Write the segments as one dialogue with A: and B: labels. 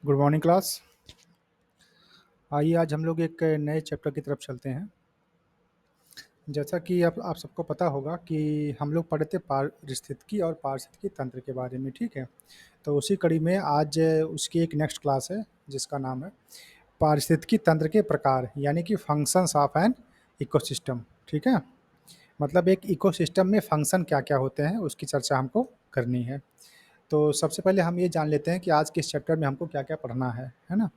A: Good morning class. आइए आज हम लोग एक नए चैप्टर की तरफ चलते हैं। जैसा कि आप सबको पता होगा कि हम लोग पढ़े थे पारिस्थितिकी और पारिस्थितिकी तंत्र के बारे में, ठीक है। तो उसी कड़ी में आज उसकी एक नेक्स्ट क्लास है जिसका नाम है पारिस्थितिकी तंत्र के प्रकार, यानी कि फंक्शंस ऑफ एन इकोसिस्टम। ठीक है, मतलब एक इकोसिस्टम में फंक्शन क्या क्या होते हैं उसकी चर्चा हमको करनी है। तो सबसे पहले हम ये जान लेते हैं कि आज के इस चैप्टर में हमको क्या क्या पढ़ना है ना।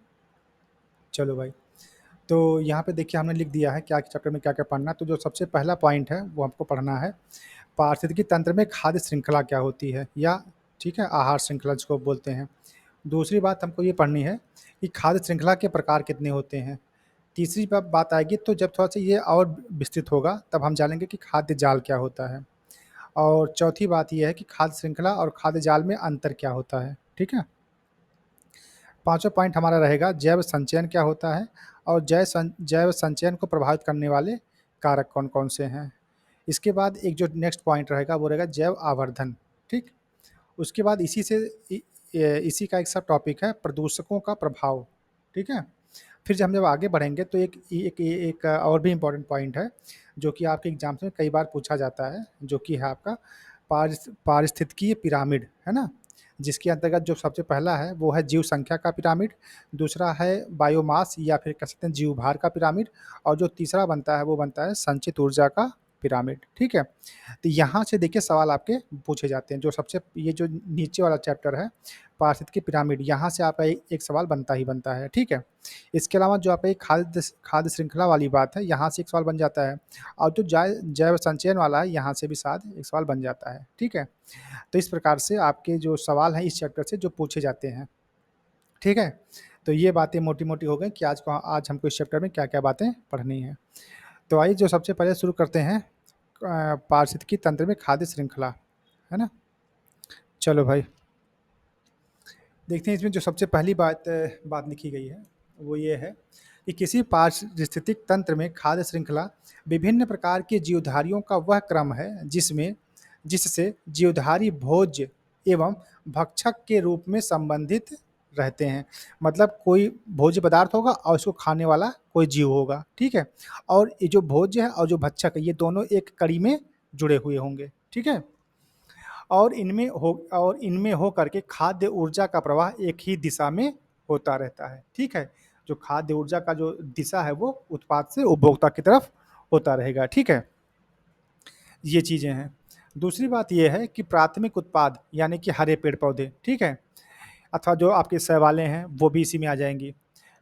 A: चलो भाई, तो यहाँ पे देखिए हमने लिख दिया है क्या चैप्टर में क्या क्या पढ़ना है। तो जो सबसे पहला पॉइंट है वो हमको पढ़ना है पारिस्थितिकी तंत्र में खाद्य श्रृंखला क्या होती है, या ठीक है आहार श्रृंखला जिसको बोलते हैं। दूसरी बात हमको ये पढ़नी है कि खाद्य श्रृंखला के प्रकार कितने होते हैं। तीसरी बात आएगी तो जब थोड़ा सा ये और विस्तृत होगा तब हम जानेंगे कि खाद्य जाल क्या होता है। और चौथी बात यह है कि खाद्य श्रृंखला और खाद्य जाल में अंतर क्या होता है। ठीक है, पांचवा पॉइंट हमारा रहेगा जैव संचयन क्या होता है और जैव संचयन को प्रभावित करने वाले कारक कौन कौन से हैं। इसके बाद एक जो नेक्स्ट पॉइंट रहेगा वो रहेगा जैव आवर्धन। ठीक, उसके बाद इसी का एक सब टॉपिक है प्रदूषकों का प्रभाव। ठीक है, फिर जब हम जब आगे बढ़ेंगे तो एक और भी इम्पोर्टेंट पॉइंट है जो कि आपके एग्जाम्स में कई बार पूछा जाता है, जो कि है आपका पारिस्थितिकीय पिरामिड, है ना। जिसके अंतर्गत जो सबसे पहला है वो है जीव संख्या का पिरामिड, दूसरा है बायोमास या फिर कह सकते हैं जीव भार का पिरामिड, और जो तीसरा बनता है वो बनता है संचित ऊर्जा का पिरामिड। ठीक है, तो यहाँ से देखिए सवाल आपके पूछे जाते हैं। जो सबसे ये जो नीचे वाला चैप्टर है पारिस्थितिकी पिरामिड, यहाँ से आपका एक सवाल बनता ही बनता है। ठीक है, इसके अलावा जो आपका एक खाद्य खाद्य श्रृंखला वाली बात है यहाँ से एक सवाल बन जाता है, और जो जैव संचयन वाला है यहाँ से भी शायद एक सवाल बन जाता है। ठीक है, तो इस प्रकार से आपके जो सवाल हैं इस चैप्टर से जो पूछे जाते हैं। ठीक है, तो ये बातें मोटी मोटी हो गई कि आज हमको इस चैप्टर में क्या क्या बातें पढ़नी है। तो आइए जो सबसे पहले शुरू करते हैं पारिस्थितिकी तंत्र में खाद्य श्रृंखला, है ना। चलो भाई, देखते हैं इसमें जो सबसे पहली बात लिखी गई है वो ये है कि किसी पारिस्थितिक तंत्र में खाद्य श्रृंखला विभिन्न प्रकार के जीवधारियों का वह क्रम है जिससे जीवधारी भोज्य एवं भक्षक के रूप में संबंधित रहते हैं। मतलब कोई भोज्य पदार्थ होगा और उसको खाने वाला कोई जीव होगा। ठीक है, और ये जो भोज्य है और जो भक्षक है ये दोनों एक कड़ी में जुड़े हुए होंगे। ठीक है, और इनमें हो करके खाद्य ऊर्जा का प्रवाह एक ही दिशा में होता रहता है। ठीक है, जो खाद्य ऊर्जा का जो दिशा है वो उत्पाद से उपभोक्ता की तरफ होता रहेगा। ठीक है, ये चीज़ें हैं। दूसरी बात ये है कि प्राथमिक उत्पाद यानी कि हरे पेड़ पौधे, ठीक है, अथवा जो आपके शैवालें हैं वो भी इसी में आ जाएंगी।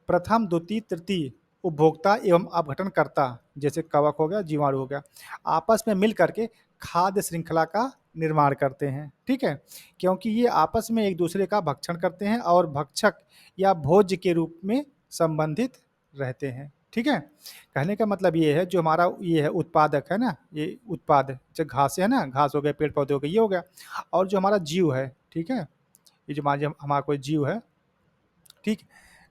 A: प्रथम द्वितीय तृतीय उपभोक्ता एवं अपघटनकर्ता जैसे कवक हो गया जीवाणु हो गया आपस में मिल करके खाद्य श्रृंखला का निर्माण करते हैं। ठीक है, क्योंकि ये आपस में एक दूसरे का भक्षण करते हैं और भक्षक या भोज्य के रूप में संबंधित रहते हैं। ठीक है, कहने का मतलब ये है जो हमारा ये है उत्पादक है ना, ये उत्पाद जो घास है ना, घास हो गए पेड़ पौधे हो गए ये हो गया, और जो हमारा जीव है, ठीक है, ये जो हमारा कोई जीव है, ठीक,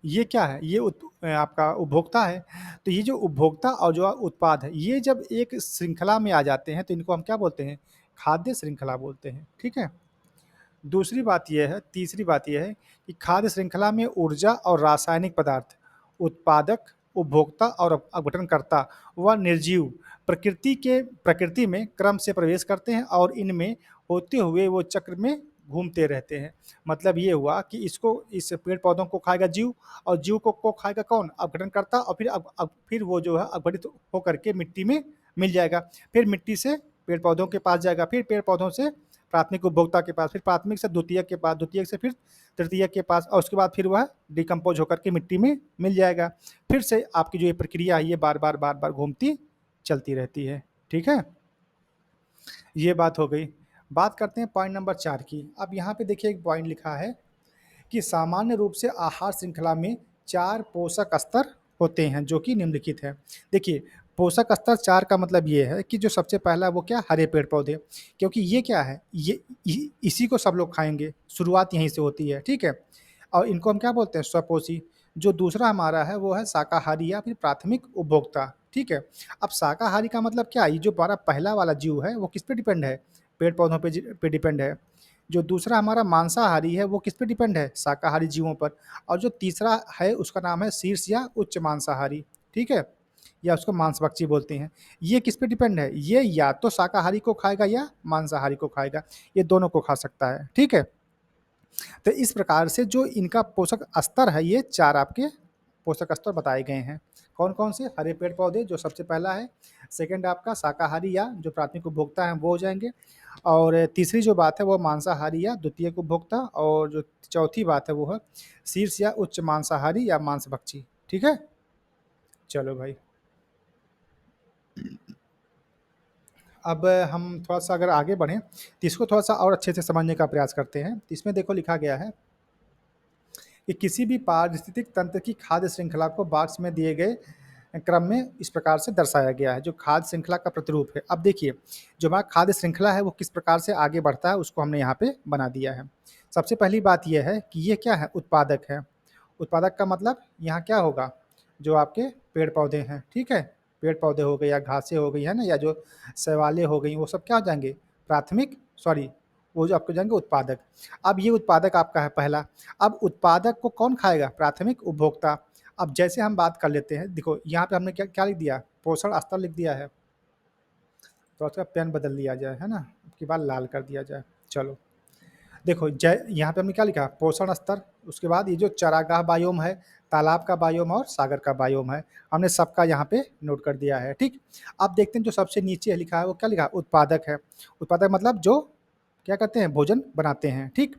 A: ये क्या है, ये आपका उपभोक्ता है। तो ये जो उपभोक्ता और जो उत्पाद है ये जब एक श्रृंखला में आ जाते हैं तो इनको हम क्या बोलते हैं, खाद्य श्रृंखला बोलते हैं। ठीक है, तीसरी बात यह है कि खाद्य श्रृंखला में ऊर्जा और रासायनिक पदार्थ उत्पादक उपभोक्ता और अपघटनकर्ता व निर्जीव प्रकृति में क्रम से प्रवेश करते हैं और इनमें होते हुए वो चक्र में घूमते रहते हैं। मतलब ये हुआ कि इस पेड़ पौधों को खाएगा जीव, और जीव को खाएगा कौन, अपघटनकर्ता, और फिर वो जो है अपघटित होकर के मिट्टी में मिल जाएगा, फिर मिट्टी से पेड़ पौधों के पास जाएगा, फिर पेड़ पौधों से प्राथमिक उपभोक्ता के पास, फिर प्राथमिक से द्वितीयक के पास, द्वितीयक से फिर तृतीयक के पास, और उसके बाद फिर वह डिकम्पोज होकर के मिट्टी में मिल जाएगा। फिर से आपकी जो ये प्रक्रिया है ये बार बार घूमती चलती रहती है। ठीक है, ये बात हो गई। बात करते हैं पॉइंट नंबर 4 की। अब यहाँ पे देखिए एक पॉइंट लिखा है कि सामान्य रूप से आहार श्रृंखला में 4 पोषक स्तर होते हैं जो कि निम्नलिखित है। देखिए, पोषक स्तर 4 का मतलब ये है कि जो सबसे पहला वो क्या, हरे पेड़ पौधे, क्योंकि ये क्या है, ये इसी को सब लोग खाएंगे, शुरुआत यहीं से होती है। ठीक है, और इनको हम क्या बोलते हैं, स्वपोषी। जो दूसरा हमारा है वो है शाकाहारी या फिर प्राथमिक उपभोक्ता। ठीक है, अब शाकाहारी का मतलब क्या, ये जो हमारा पहला वाला जीव है वो किस पे डिपेंड है, पेड़ पौधों पे डिपेंड है। जो दूसरा हमारा मांसाहारी है वो किस पे डिपेंड है? शाकाहारी जीवों पर। और जो तीसरा है उसका नाम है शीर्ष या उच्च मांसाहारी, ठीक है? या उसको मांसभक्षी बोलते हैं। ये किस पे डिपेंड है? ये या तो शाकाहारी को खाएगा या मांसाहारी को खाएगा, ये दोनों को खा सकता है, ठीक है? तो इस प्रकार से जो इनका पोषक स्तर है, ये 4 आपके पोषक स्तर बताए गए हैं। कौन-कौन से? हरे पेड़-पौधे जो सबसे पहला है, सेकंड आपका शाकाहारी या जो प्राथमिक उपभोक्ता हैं वो हो जाएँगे, और तीसरी जो बात है वो मांसाहारी या द्वितीयक उपभोक्ता, और जो चौथी बात है वो है शीर्ष या उच्च मांसाहारी या मांसभक्षी, ठीक है? चलो भाई। अब हम थोड़ा-सा अगर आगे बढ़ें, तो इसको थोड़ा-सा और अच्छे से समझने का प्रयास करते हैं। तो इसमें देखो लिखा गया है कि किसी भी पारिस्थितिक तंत्र की खाद्य श्रृंखला को बॉक्स में दिए गए क्रम में इस प्रकार से दर्शाया गया है, जो खाद्य श्रृंखला का प्रतिरूप है। अब देखिए, जो हमारा खाद्य श्रृंखला है वो किस प्रकार से आगे बढ़ता है उसको हमने यहाँ पे बना दिया है। सबसे पहली बात ये है कि ये क्या है? उत्पादक है। उत्पादक का मतलब यहाँ क्या होगा? जो आपके पेड़-पौधे हैं, ठीक है? पेड़-पौधे हो गए या घासें हो गई, है ना? या जो शैवालें हो गई, वो सब क्या हो जाएँगे? प्राथमिक सॉरी, वो जो आपके हो जाएँगे उत्पादक। अब ये उत्पादक आपका है पहला। अब उत्पादक को कौन खाएगा? प्राथमिक उपभोक्ता। अब जैसे हम बात कर लेते हैं, देखो यहाँ पे हमने क्या क्या लिख दिया? पोषण स्तर लिख दिया है। तो उसका पेन बदल लिया जाए, है ना? अब की बार लाल कर दिया जाए। चलो, देखो जय यहाँ पे हमने क्या लिखा? पोषण स्तर, उसके बाद ये जो चरागाह बायोम है, तालाब का बायोम और सागर का बायोम है, हमने सबका यहाँ पे नोट कर दिया है, ठीक? अब देखते हैं जो सबसे नीचे लिखा है वो क्या लिखा? उत्पादक है। उत्पादक मतलब जो क्या करते हैं? भोजन बनाते हैं, ठीक?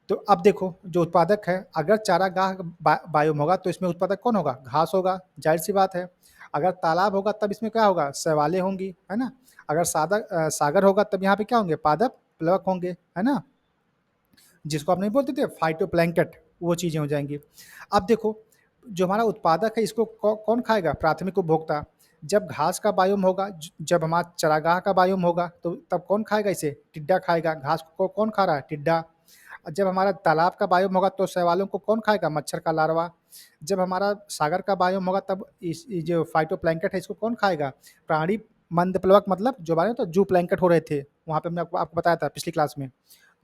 A: तो अब देखो जो उत्पादक है, अगर चारागाह बायोम होगा तो इसमें उत्पादक कौन होगा? घास होगा, ज़ाहिर-सी बात है। अगर तालाब होगा तब इसमें क्या होगा? शैवालें होंगी, है ना? अगर सागर होगा तब यहाँ पे क्या होंगे? पादप प्लवक होंगे, है ना? जिसको आप नहीं बोलते थे फाइटोप्लैंक्टन, वो चीज़ें हो जाएँगी। अब देखो, जो हमारा उत्पादक है इसको कौन खाएगा? प्राथमिक उपभोक्ता। जब घास का बायोम होगा, जब हमारा चरागाह का बायोम होगा, तो तब कौन खाएगा इसे? टिड्डा खाएगा। घास को कौन खा रहा है? टिड्डा। जब हमारा तालाब का बायोम होगा तो शैवालों को कौन खाएगा? मच्छर का लार्वा। जब हमारा सागर का बायोम होगा तब इस ये जो फाइटोप्लैंक्टन है इसको कौन खाएगा? प्राणी मंदप्लवक, मतलब जो हमारे तो जू प्लैंकेट हो रहे थे, वहाँ पे हमने आपको आपको बताया था पिछली क्लास में,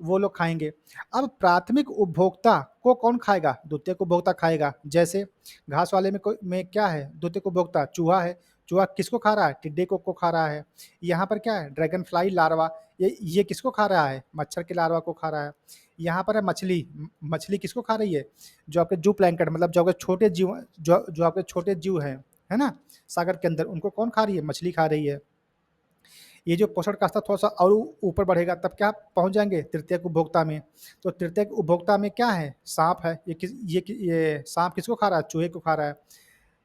A: वो लोग खाएँगे। अब प्राथमिक उपभोक्ता को कौन खाएगा? द्वितीयक उपभोक्ता खाएगा। जैसे घास वाले में क्या है? द्वितीयक उपभोक्ता चूहा है। चूहा किसको खा रहा है? टिड्डे को खा रहा है। यहाँ पर क्या है? ड्रैगन फ्लाई लार्वा, ये किसको खा रहा है? मच्छर के लार्वा को खा रहा है। यहाँ पर है मछली, मछली किसको खा रही है? जो आपके जू प्लैंकेट, मतलब जो आपके छोटे जीव, जो आपके छोटे जीव हैं, है ना? सागर के अंदर, उनको कौन खा रही है? मछली खा रही है। ये जो पोषण का स्तर थोड़ा-सा और ऊपर बढ़ेगा तब क्या पहुँच जाएँगे? तृतीयक उपभोक्ता में। तो तृतीयक उपभोक्ता में क्या है? साँप है। ये साँप किसको खा रहा है? चूहे को खा रहा है।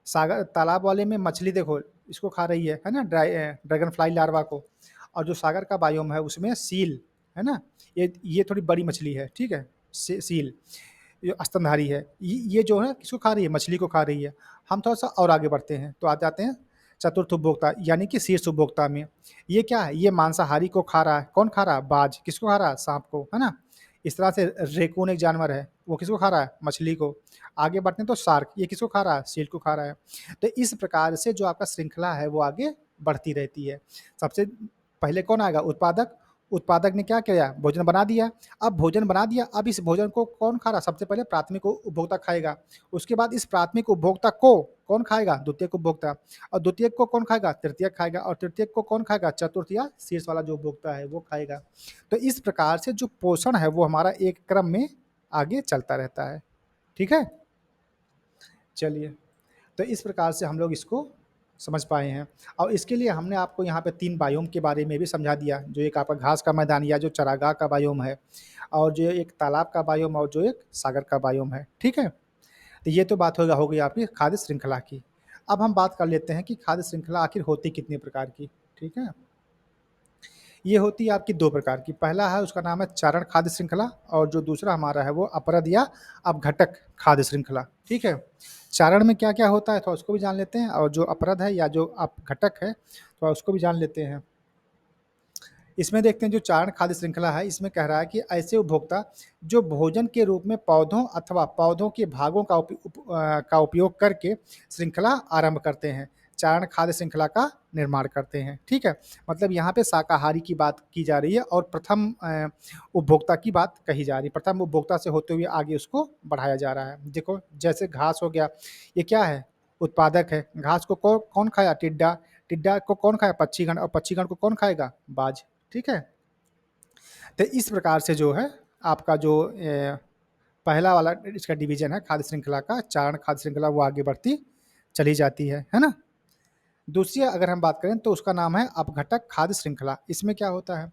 A: सागर तालाब वाले में मछली देखो इसको खा रही है ना? ड्रैगन फ्लाई लार्वा को। और जो सागर का बायोम है उसमें सील, है ना? ये थोड़ी बड़ी मछली है, ठीक है? सील, ये स्तनधारी है। ये जो है किसको खा रही है? मछली को खा रही है। हम थोड़ा-सा और आगे बढ़ते हैं, तो आ जाते हैं चतुर्थ उपभोक्ता यानी कि शीर्ष उपभोक्ता में। ये क्या है? ये मांसाहारी को खा रहा है। कौन खा रहा है? बाज। किसको खा रहा है? साँप को, है ना? इस तरह से रैकून एक जानवर है, वो किसको खा रहा है? मछली को। आगे बढ़ते हैं तो शार्क, ये किसको खा रहा है? सील को खा रहा है। तो इस प्रकार से जो आपका श्रृंखला है वो आगे बढ़ती रहती है। सबसे पहले कौन आएगा? उत्पादक। उत्पादक ने क्या किया? भोजन बना दिया। अब भोजन बना दिया, अब इस भोजन को कौन खा रहा है? सबसे पहले प्राथमिक उपभोक्ता खाएगा। उसके बाद इस प्राथमिक उपभोक्ता को कौन खाएगा? द्वितीयक उपभोक्ता। और द्वितीयक को कौन खाएगा? तृतीयक खाएगा। और तृतीयक को कौन खाएगा? चतुर्थ या शीर्ष वाला जो उपभोक्ता है वो खाएगा। तो इस प्रकार से जो पोषण है वो हमारा एक क्रम में आगे चलता रहता है। ठीक है? चलिए, तो इस प्रकार से हम लोग इसको समझ पाए हैं, और इसके लिए हमने आपको यहाँ पे 3 बायोम के बारे में भी समझा दिया, जो एक आपका घास का मैदान या जो चरागाह का बायोम है, और जो एक तालाब का बायोम और जो एक सागर का बायोम है, ठीक है? तो ये तो बात हो गई आपकी खाद्य श्रृंखला की। अब हम बात कर लेते हैं कि खाद्य श्रृंखला आखिर होती कितने प्रकार की, ठीक है? ये होती है आपकी 2 प्रकार की। पहला है उसका नाम है चारण खाद्य श्रृंखला, और जो दूसरा हमारा है वो अपरद या अपघटक खाद्य श्रृंखला, ठीक है? चारण में क्या-क्या होता है थोड़ा उसको भी जान लेते हैं, और जो अपरद है या जो अपघटक है थोड़ा उसको भी जान लेते हैं। इसमें देखते हैं जो चारण खाद्य श्रृंखला है, इसमें कह रहा है कि ऐसे उपभोक्ता जो भोजन के रूप में पौधों अथवा पौधों के भागों का उपयोग करके श्रृंखला आरंभ करते हैं। चारण खाद्य श्रृंखला का निर्माण करते हैं। ठीक है, मतलब यहाँ पे शाकाहारी की बात की जा रही है और प्रथम उपभोक्ता की बात कही जा रही है। प्रथम उपभोक्ता से होते हुए आगे उसको बढ़ाया जा रहा है। देखो जैसे घास हो गया, ये क्या है, उत्पादक है। घास को कौन खाया, टिड्डा। टिड्डा को कौन खाया, पक्षीगण। और पक्षीगण को कौन खाएगा, बाज। ठीक है, तो इस प्रकार से जो है आपका जो पहला वाला इसका डिवीजन है खाद्य श्रृंखला का, चारण खाद्य श्रृंखला, वो आगे बढ़ती चली जाती है ना। दूसरी अगर हम बात करें तो उसका नाम है अपघटक खाद्य श्रृंखला। इसमें क्या होता है,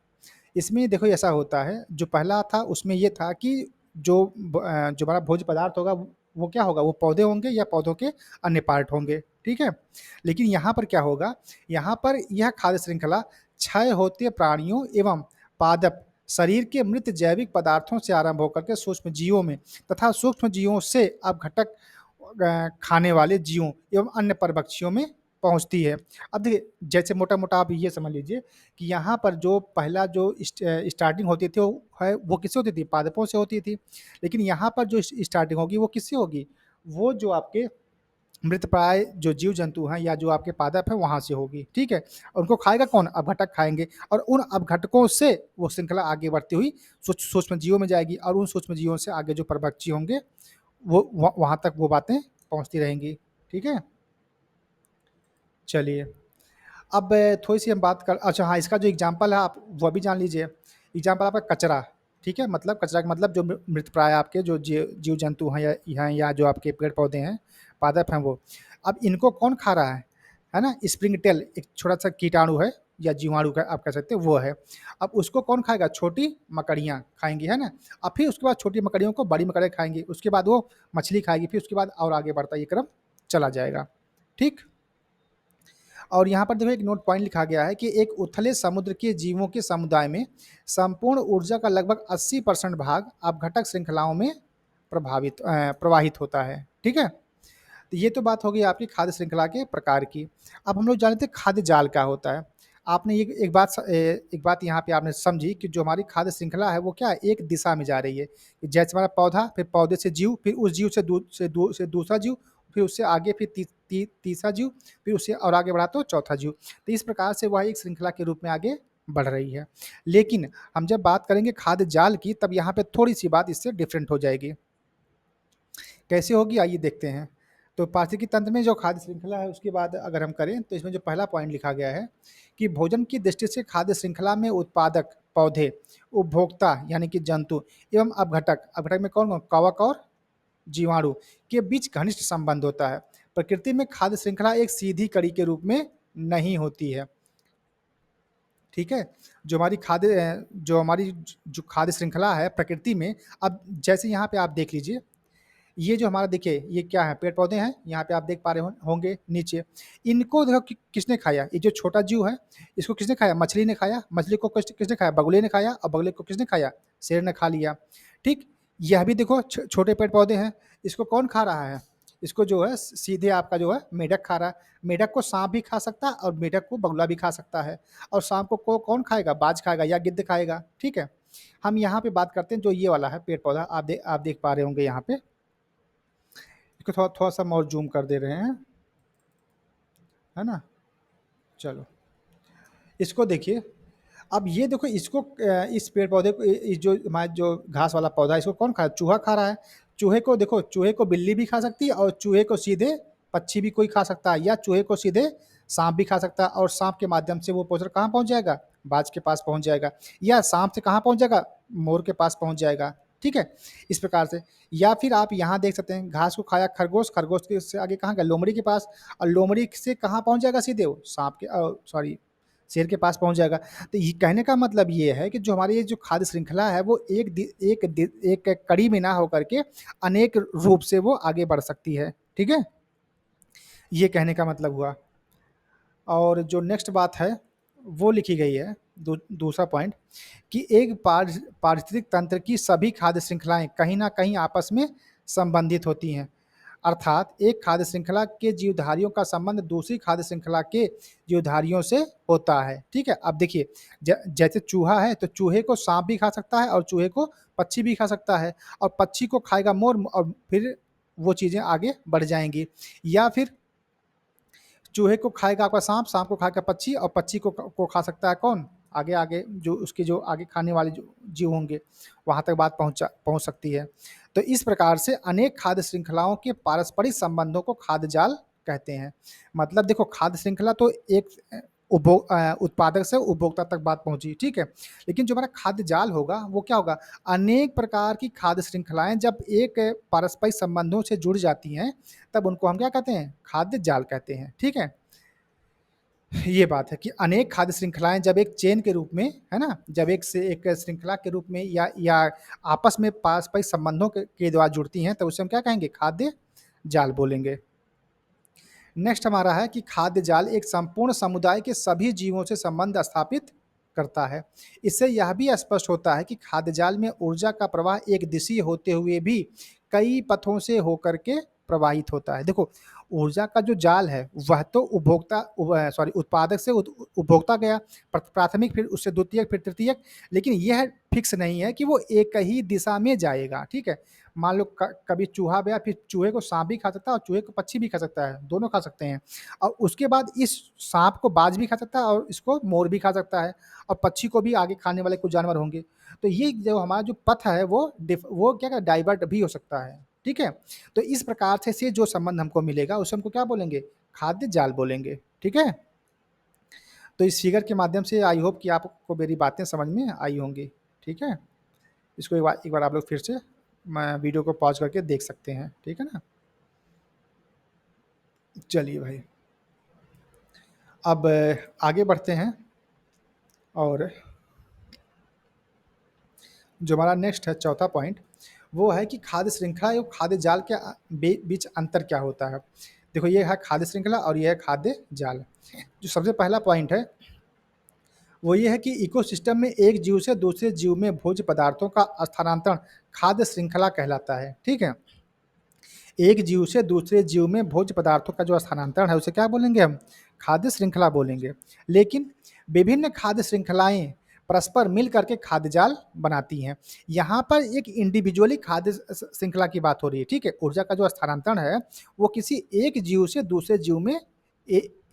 A: इसमें देखो ऐसा होता है, जो पहला था उसमें ये था कि जो हमारा भोज्य पदार्थ होगा वो क्या होगा, वो पौधे होंगे या पौधों के अन्य पार्ट होंगे। ठीक है, लेकिन यहाँ पर क्या होगा, यहाँ पर यह खाद्य श्रृंखला क्षय होते प्राणियों एवं पादप शरीर के मृत जैविक पदार्थों से आरंभ होकर के सूक्ष्म जीवों में तथा सूक्ष्म जीवों से अपघटक खाने वाले जीवों एवं अन्य परभक्षियों में पहुंचती है। अब देखिए जैसे मोटा मोटा आप ये समझ लीजिए कि यहाँ पर जो पहला जो स्टार्टिंग होती थी वो किससे होती थी, पादपों से होती थी। लेकिन यहाँ पर जो स्टार्टिंग होगी वो किससे होगी, वो जो आपके मृतप्राय जो जीव जंतु हैं या जो आपके पादप है वहां से होगी। ठीक है, उनको खाएगा कौन, अपघटक खाएंगे, और उन अपघटकों से वो श्रृंखला आगे बढ़ती हुई सूक्ष्म जीवों में जाएगी, और उन सूक्ष्म जीवों से आगे जो परभक्षी होंगे वो वहां तक वो बातें पहुंचती रहेंगी। ठीक है, चलिए अब थोड़ी सी हम बात कर, अच्छा हाँ, इसका जो एग्जाम्पल है आप वो भी जान लीजिए। एग्जाम्पल आपका कचरा। ठीक है, मतलब कचरा का मतलब जो मृतप्राय आपके जो जीव जंतु हैं या जो आपके पेड़ पौधे हैं, पादप हैं वो, अब इनको कौन खा रहा है ना, स्प्रिंग टेल एक छोटा सा कीटाणु है या जीवाणु का आप कह सकते हैं, वो है। अब उसको कौन खाएगा, छोटी मकड़ियाँ खाएंगी, है ना। अब फिर उसके बाद छोटी मकड़ियों को बड़ी मकड़ियाँ खाएंगी, उसके बाद वो मछली खाएगी, फिर उसके बाद और आगे बढ़ता ये क्रम चला जाएगा। ठीक, और यहाँ पर देखो एक नोट पॉइंट लिखा गया है कि एक उथले समुद्र के जीवों के समुदाय में संपूर्ण ऊर्जा का लगभग 80% भाग अपघटक श्रृंखलाओं में प्रवाहित होता है। ठीक है, तो ये तो बात हो गई आपकी खाद्य श्रृंखला के प्रकार की। अब हम लोग जानते हैं खाद्य जाल क्या होता है। आपने ये एक बात यहाँ पे आपने समझी कि जो हमारी खाद्य श्रृंखला है वो क्या है, एक दिशा में जा रही है। जैसे हमारा पौधा, फिर पौधे से जीव, फिर उस जीव से दूसरा जीव, फिर उससे आगे फिर तीसरा जीव, फिर उससे और आगे बढ़ा तो चौथा जीव। तो इस प्रकार से वह एक श्रृंखला के रूप में आगे बढ़ रही है। लेकिन हम जब बात करेंगे खाद्य जाल की, तब यहाँ पे थोड़ी सी बात इससे डिफरेंट हो जाएगी। कैसे होगी आइए देखते हैं। तो पारिस्थितिकी तंत्र में जो खाद्य श्रृंखला है उसके बाद अगर हम करें तो इसमें जो पहला पॉइंट लिखा गया है कि भोजन की दृष्टि से खाद्य श्रृंखला में उत्पादक पौधे, उपभोक्ता यानी कि जंतु एवं अपघटक, अपघटक में कौन कौन, कवक और जीवाणु के बीच घनिष्ठ संबंध होता है। प्रकृति में खाद्य श्रृंखला एक सीधी कड़ी के रूप में नहीं होती है। ठीक है, जो हमारी जो खाद्य श्रृंखला है प्रकृति में, अब जैसे यहाँ पे आप देख लीजिए, ये जो हमारा देखिए ये क्या है, पेड़ पौधे हैं, यहाँ पे आप देख पा रहे होंगे नीचे। इनको देखो किसने खाया, ये जो छोटा जीव है इसको किसने खाया, मछली ने खाया। मछली को किसने खाया, बगुले ने खाया, और बगुले को किसने खाया, शेर ने खा लिया। ठीक, यह भी देखो छोटे पेड़ पौधे हैं, इसको कौन खा रहा है, इसको जो है सीधे आपका जो है मेढक खा रहा है। मेढक को सांप भी खा सकता है और मेढक को बगुला भी खा सकता है। और सांप को कौन खाएगा, बाज खाएगा या गिद्ध खाएगा। ठीक है, हम यहाँ पे बात करते हैं जो ये वाला है पेड़ पौधा, आप देख पा रहे होंगे यहाँ पे। इसको थोड़ा थोड़ा सा और जूम कर दे रहे हैं, है ना। चलो इसको देखिए, अब ये देखो इसको इस पेड़ पौधे को, इस जो हमारा जो घास वाला पौधा है इसको कौन खा रहा है, चूहा खा रहा है। चूहे को देखो, चूहे को बिल्ली भी खा सकती है, और चूहे को सीधे पक्षी भी कोई खा सकता है, या चूहे को सीधे सांप भी खा सकता है, और सांप के माध्यम से वो पोषण कहाँ पहुँच जाएगा, बाज के पास पहुँच जाएगा, या सांप से कहाँ पहुँच जाएगा, मोर के पास पहुँच जाएगा। ठीक है, इस प्रकार से। या फिर आप यहाँ देख सकते हैं, घास को खाया खरगोश, खरगोश के से आगे कहाँ गया, लोमड़ी के पास, और लोमड़ी से कहाँ पहुँच जाएगा, सीधे वो सांप के, सॉरी, शेर के पास पहुँच जाएगा। तो ये कहने का मतलब ये है कि जो हमारी ये जो खाद्य श्रृंखला है वो एक कड़ी में ना होकर के अनेक रूप से वो आगे बढ़ सकती है। ठीक है, ये कहने का मतलब हुआ। और जो नेक्स्ट बात है वो लिखी गई है, दूसरा पॉइंट, कि एक पारिस्थितिक तंत्र की सभी खाद्य श्रृंखलाएं कहीं ना कहीं आपस में संबंधित होती हैं। अर्थात एक खाद्य श्रृंखला के जीवधारियों का संबंध दूसरी खाद्य श्रृंखला के जीवधारियों से होता है। ठीक है, अब देखिए जैसे चूहा है तो चूहे को सांप भी खा सकता है, और चूहे को पक्षी भी खा सकता है, और पक्षी को खाएगा मोर, और फिर वो चीज़ें आगे बढ़ जाएंगी। या फिर चूहे को खाएगा आपका सांप, सांप को खाएगा पक्षी, और पक्षी को खा सकता है कौन? आगे आगे जो उसके जो आगे खाने वाले जो जीव होंगे, वहां तक बात पहुंच सकती है। तो इस प्रकार से अनेक खाद्य श्रृंखलाओं के पारस्परिक संबंधों को खाद्य जाल कहते हैं। मतलब देखो, खाद्य श्रृंखला तो एक उत्पादक से उपभोक्ता तक बात पहुंची, ठीक है। लेकिन जो हमारा खाद्य जाल होगा वो क्या होगा? अनेक प्रकार की खाद्य श्रृंखलाएं जब एक पारस्परिक संबंधों से जुड़ जाती हैं, तब उनको हम क्या कहते हैं? खाद्य जाल कहते हैं, ठीक है। ये बात है कि अनेक खाद्य श्रृंखलाएं जब एक चेन के रूप में, है ना, जब एक से एक श्रृंखला के रूप में या आपस में पारस्परिक संबंधों के द्वारा जुड़ती हैं, तो उसे हम क्या कहेंगे? खाद्य जाल बोलेंगे। नेक्स्ट हमारा है कि खाद्य जाल एक संपूर्ण समुदाय के सभी जीवों से संबंध स्थापित करता है। इससे यह भी स्पष्ट होता है कि खाद्य जाल में ऊर्जा का प्रवाह एक दिशीय होते हुए भी कई पथों से होकर के प्रवाहित होता है। देखो, ऊर्जा का जो जाल है वह तो उत्पादक से उपभोक्ता गया, प्राथमिक, फिर उससे द्वितीयक, फिर तृतीयक, लेकिन यह फिक्स नहीं है कि वो एक ही दिशा में जाएगा, ठीक है। मान लो कभी चूहा गया, फिर चूहे को सांप भी खा सकता है और चूहे को पक्षी भी खा सकता है, दोनों खा सकते हैं। और उसके बाद इस सांप को बाज भी खा सकता है और इसको मोर भी खा सकता है, और पक्षी को भी आगे खाने वाले कुछ जानवर होंगे। तो ये जो हमारा जो पथ है वो क्या डाइवर्ट भी हो सकता है, ठीक है। तो इस प्रकार से जो संबंध हमको मिलेगा उसे हमको क्या बोलेंगे? खाद्य जाल बोलेंगे, ठीक है। तो इस फिगर के माध्यम से आई होप कि आपको मेरी बातें समझ में आई होंगी, ठीक है। इसको एक बार आप लोग फिर से वीडियो को पॉज करके देख सकते हैं, ठीक है ना। चलिए भाई, अब आगे बढ़ते हैं। और जो हमारा नेक्स्ट है चौथा पॉइंट, वो है कि खाद्य श्रृंखला और खाद्य जाल के बीच अंतर क्या होता है। देखो, ये है खाद्य श्रृंखला और ये है खाद्य जाल। जो सबसे पहला पॉइंट है वो ये है कि इकोसिस्टम में एक जीव से दूसरे जीव में भोज्य पदार्थों का स्थानांतरण खाद्य श्रृंखला कहलाता है, ठीक है। एक जीव से दूसरे जीव में भोज्य पदार्थों का जो स्थानांतरण है उसे क्या बोलेंगे? हम खाद्य श्रृंखला बोलेंगे। लेकिन विभिन्न खाद्य श्रृंखलाएं परस्पर मिल करके खाद्य जाल बनाती हैं। यहाँ पर एक इंडिविजुअली खाद्य श्रृंखला की बात हो रही है, ठीक है। ऊर्जा का जो स्थानांतरण है वो किसी एक जीव से दूसरे जीव में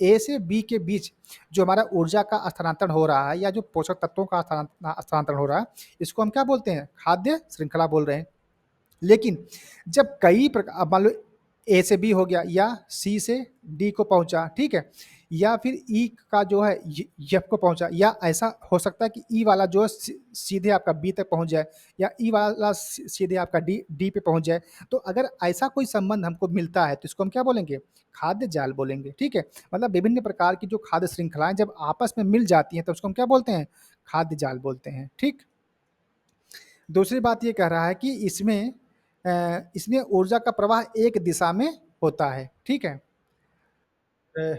A: ए से बी के बीच जो हमारा ऊर्जा का स्थानांतरण हो रहा है या जो पोषक तत्वों का स्थानांतरण हो रहा है, इसको हम क्या बोलते हैं? खाद्य श्रृंखला बोल रहे हैं। लेकिन जब कई प्रकार, मान लो ए से बी हो गया या सी से डी को पहुंचा, ठीक है, या फिर ई का जो है एफ को पहुंचा, या ऐसा हो सकता है कि ई वाला जो है सीधे आपका बी तक पहुंच जाए, या ई वाला सीधे आपका डी पे पहुंच जाए। तो अगर ऐसा कोई संबंध हमको मिलता है तो इसको हम क्या बोलेंगे? खाद्य जाल बोलेंगे, ठीक है। मतलब विभिन्न प्रकार की जो खाद्य श्रृंखलाएं जब आपस में मिल जाती हैं तो उसको हम क्या बोलते हैं? खाद्य जाल बोलते हैं, ठीक। दूसरी बात ये कह रहा है कि इसमें ऊर्जा का प्रवाह एक दिशा में होता है, ठीक है। अ,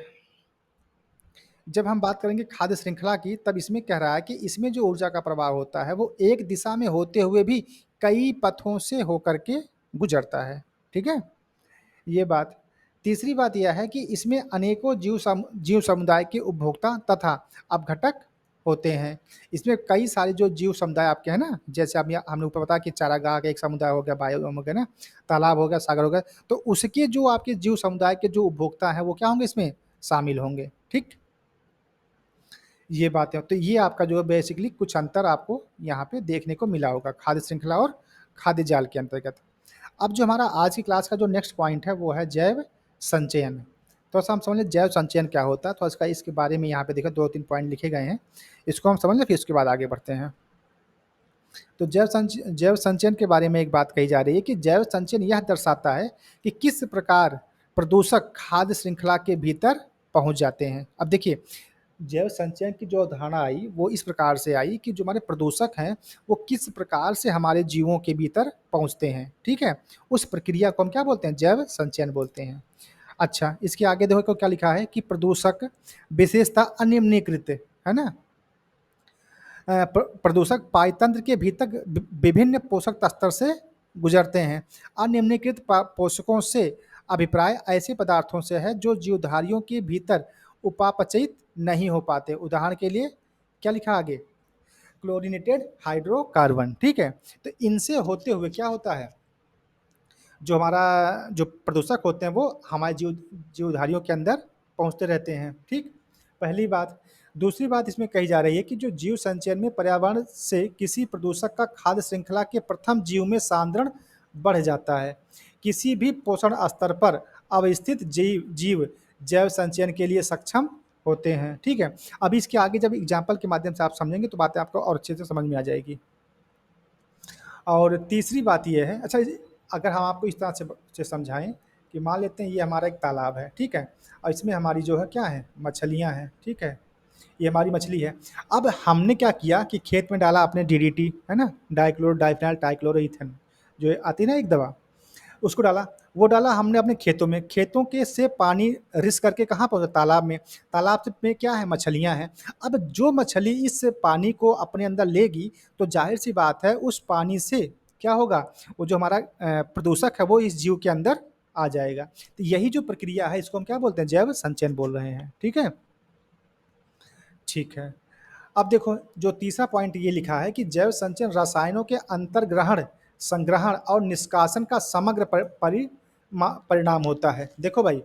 A: जब हम बात करेंगे खाद्य श्रृंखला की, तब इसमें कह रहा है कि इसमें जो ऊर्जा का प्रवाह होता है वो एक दिशा में होते हुए भी कई पथों से होकर के गुजरता है, ठीक है। ये बात। तीसरी बात यह है कि इसमें अनेकों जीव समुदाय के उपभोक्ता तथा अपघटक होते हैं। इसमें कई सारे जो जीव समुदाय आपके हैं ना, जैसे अब हमने ऊपर बताया कि चारागाह का एक समुदाय हो गया, बायोडोम हो गया ना, तालाब हो गया, सागर हो गया, तो उसके जो आपके जीव समुदाय के जो उपभोक्ता हैं वो क्या होंगे? इसमें शामिल होंगे, ठीक। ये बातें, तो ये आपका जो है बेसिकली कुछ अंतर आपको यहाँ पे देखने को मिला होगा खाद्य श्रृंखला और खाद्य जाल के अंतर्गत। अब जो हमारा आज की क्लास का जो नेक्स्ट पॉइंट है वो है जैव संचयन। तो हम समझ लें जैव संचयन क्या होता है, तो इसका इसके बारे में यहाँ पे देखो 2-3 पॉइंट लिखे गए हैं, इसको हम समझ लें फिर उसके बाद आगे बढ़ते हैं। तो जैव संचयन के बारे में एक बात कही जा रही है कि जैव संचयन यह दर्शाता है कि किस प्रकार प्रदूषक खाद्य श्रृंखला के भीतर पहुंच जाते हैं। अब देखिए, जैव संचयन की जो अवधारणा आई वो इस प्रकार से आई कि जो हमारे प्रदूषक हैं वो किस प्रकार से हमारे जीवों के भीतर पहुंचते हैं, ठीक है। उस प्रक्रिया को हम क्या बोलते हैं? जैव संचयन बोलते हैं। अच्छा, इसके आगे देखो क्या लिखा है कि प्रदूषक विशेषता अनिम्नीकृत है ना। प्रदूषक पायतंत्र के भीतर विभिन्न पोषक स्तर से गुजरते हैं। अनिम्नीकृत पोषकों से अभिप्राय ऐसे पदार्थों से है जो जीवधारियों के भीतर उपापचयित नहीं हो पाते। उदाहरण के लिए क्या लिखा आगे? क्लोरीनेटेड हाइड्रोकार्बन, ठीक है। तो इनसे होते हुए क्या होता है? जो हमारा जो प्रदूषक होते हैं वो हमारे जीवधारियों के अंदर पहुँचते रहते हैं, ठीक? पहली बात। दूसरी बात इसमें कही जा रही है कि जो जीव संचयन में पर्यावरण से किसी प्रदूषक का खाद्य श्रृंखला के प्रथम जीव में सांद्रण बढ़ जाता है। किसी भी पोषण स्तर पर अवस्थित जीव जैव संचयन के लिए सक्षम होते हैं, ठीक है? अभी इसके आगे जब एग्जाम्पल के माध्यम से आप समझेंगे तो बातें आपको और अच्छे से समझ में आ जाएगी। और तीसरी बात ये है, अच्छा, अगर हम आपको इस तरह से समझाएं कि मान लेते हैं ये हमारा एक तालाब है, ठीक है? और इसमें हमारी जो है क्या है, मछलियाँ हैं, ठीक है? ये हमारी मछली है। अब हमने क्या किया कि खेत में डाला आपने डीडीटी, है ना, डाइक्लोरो डाइफेनाइल ट्राइक्लोरोइथेन, जो आती है ना एक दवा, उसको डाला। वो डाला हमने अपने खेतों में, खेतों के से पानी रिस करके कहाँ पहुँचा, तालाब में। तालाब से में क्या है, मछलियाँ हैं। अब जो मछली इस पानी को अपने अंदर लेगी तो जाहिर सी बात है उस पानी से क्या होगा, वो जो हमारा प्रदूषक है वो इस जीव के अंदर आ जाएगा। तो यही जो प्रक्रिया है इसको हम क्या बोलते हैं, जैव संचयन बोल रहे हैं, ठीक है? ठीक है। अब देखो जो तीसरा पॉइंट ये लिखा है कि जैव संचयन रसायनों के अंतर्ग्रहण, संग्रहण और निष्कासन का समग्र परिणाम होता है। देखो भाई,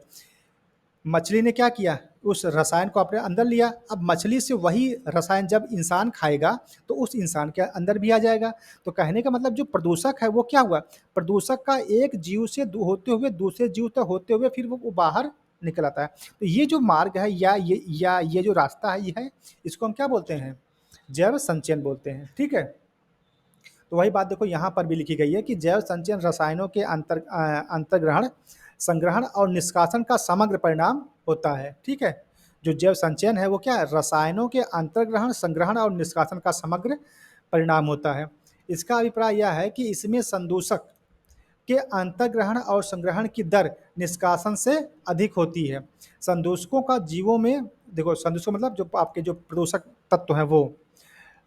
A: मछली ने क्या किया, उस रसायन को अपने अंदर लिया। अब मछली से वही रसायन जब इंसान खाएगा तो उस इंसान के अंदर भी आ जाएगा। तो कहने का मतलब जो प्रदूषक है वो क्या हुआ, प्रदूषक का एक जीव से होते हुए दूसरे जीव तक होते हुए फिर वो बाहर निकल आता है। तो ये जो मार्ग है या ये जो रास्ता है, ये है, इसको हम क्या बोलते हैं, जैव संचयन बोलते हैं, ठीक है? तो वही बात देखो यहाँ पर भी लिखी गई है कि जैव संचयन रसायनों के अंतर्ग्रहण, संग्रहण और निष्कासन का समग्र परिणाम होता है, ठीक है? जो जैव संचयन है वो क्या है, रसायनों के अंतर्ग्रहण, संग्रहण और निष्कासन का समग्र परिणाम होता है। इसका अभिप्राय यह है कि इसमें संदूषक के अंतर्ग्रहण और संग्रहण की दर निष्कासन से अधिक होती है। संदूषकों का जीवों में, देखो संदूषक मतलब जो आपके जो प्रदूषक तत्व हैं वो,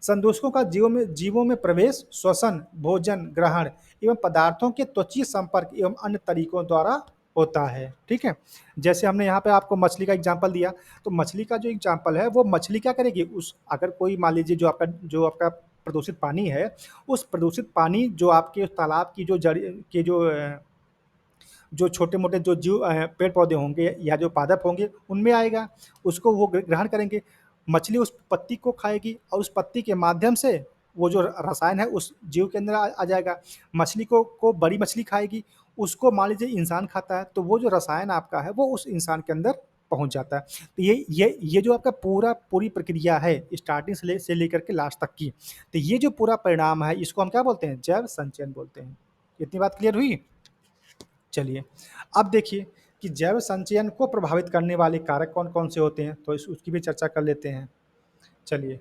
A: संदूषकों का जीवों में प्रवेश, श्वसन, भोजन ग्रहण एवं पदार्थों के त्वचीय संपर्क एवं अन्य तरीकों द्वारा होता है, ठीक है? जैसे हमने यहाँ पे आपको मछली का एग्जाम्पल दिया, तो मछली का जो एग्जाम्पल है वो मछली क्या करेगी, उस अगर कोई मान लीजिए जो आपका प्रदूषित पानी है, उस प्रदूषित पानी जो आपके उस तालाब की जो जड़ के जो छोटे-मोटे जो जीव पेड़-पौधे होंगे या जो पादप होंगे, उनमें आएगा, उसको वो ग्रहण करेंगे। मछली उस पत्ती को खाएगी और उस पत्ती के माध्यम से वो जो रसायन है उस जीव के अंदर आ जाएगा। मछली को बड़ी मछली खाएगी, उसको मान लीजिए इंसान खाता है, तो वो जो रसायन आपका है, वो उस इंसान के अंदर पहुँच जाता है। तो ये जो आपका पूरी प्रक्रिया है, स्टार्टिंग से लेकर के लास्ट तक की, तो ये जो पूरा परिणाम है, इसको हम क्या बोलते हैं, जैव संचयन बोलते हैं। इतनी बात क्लियर हुई? चलिए, अब देखिए कि जैव संचयन को प्रभावित करने वाले कारक कौन-कौन से होते हैं, तो उसकी भी चर्चा कर लेते हैं। चलिए,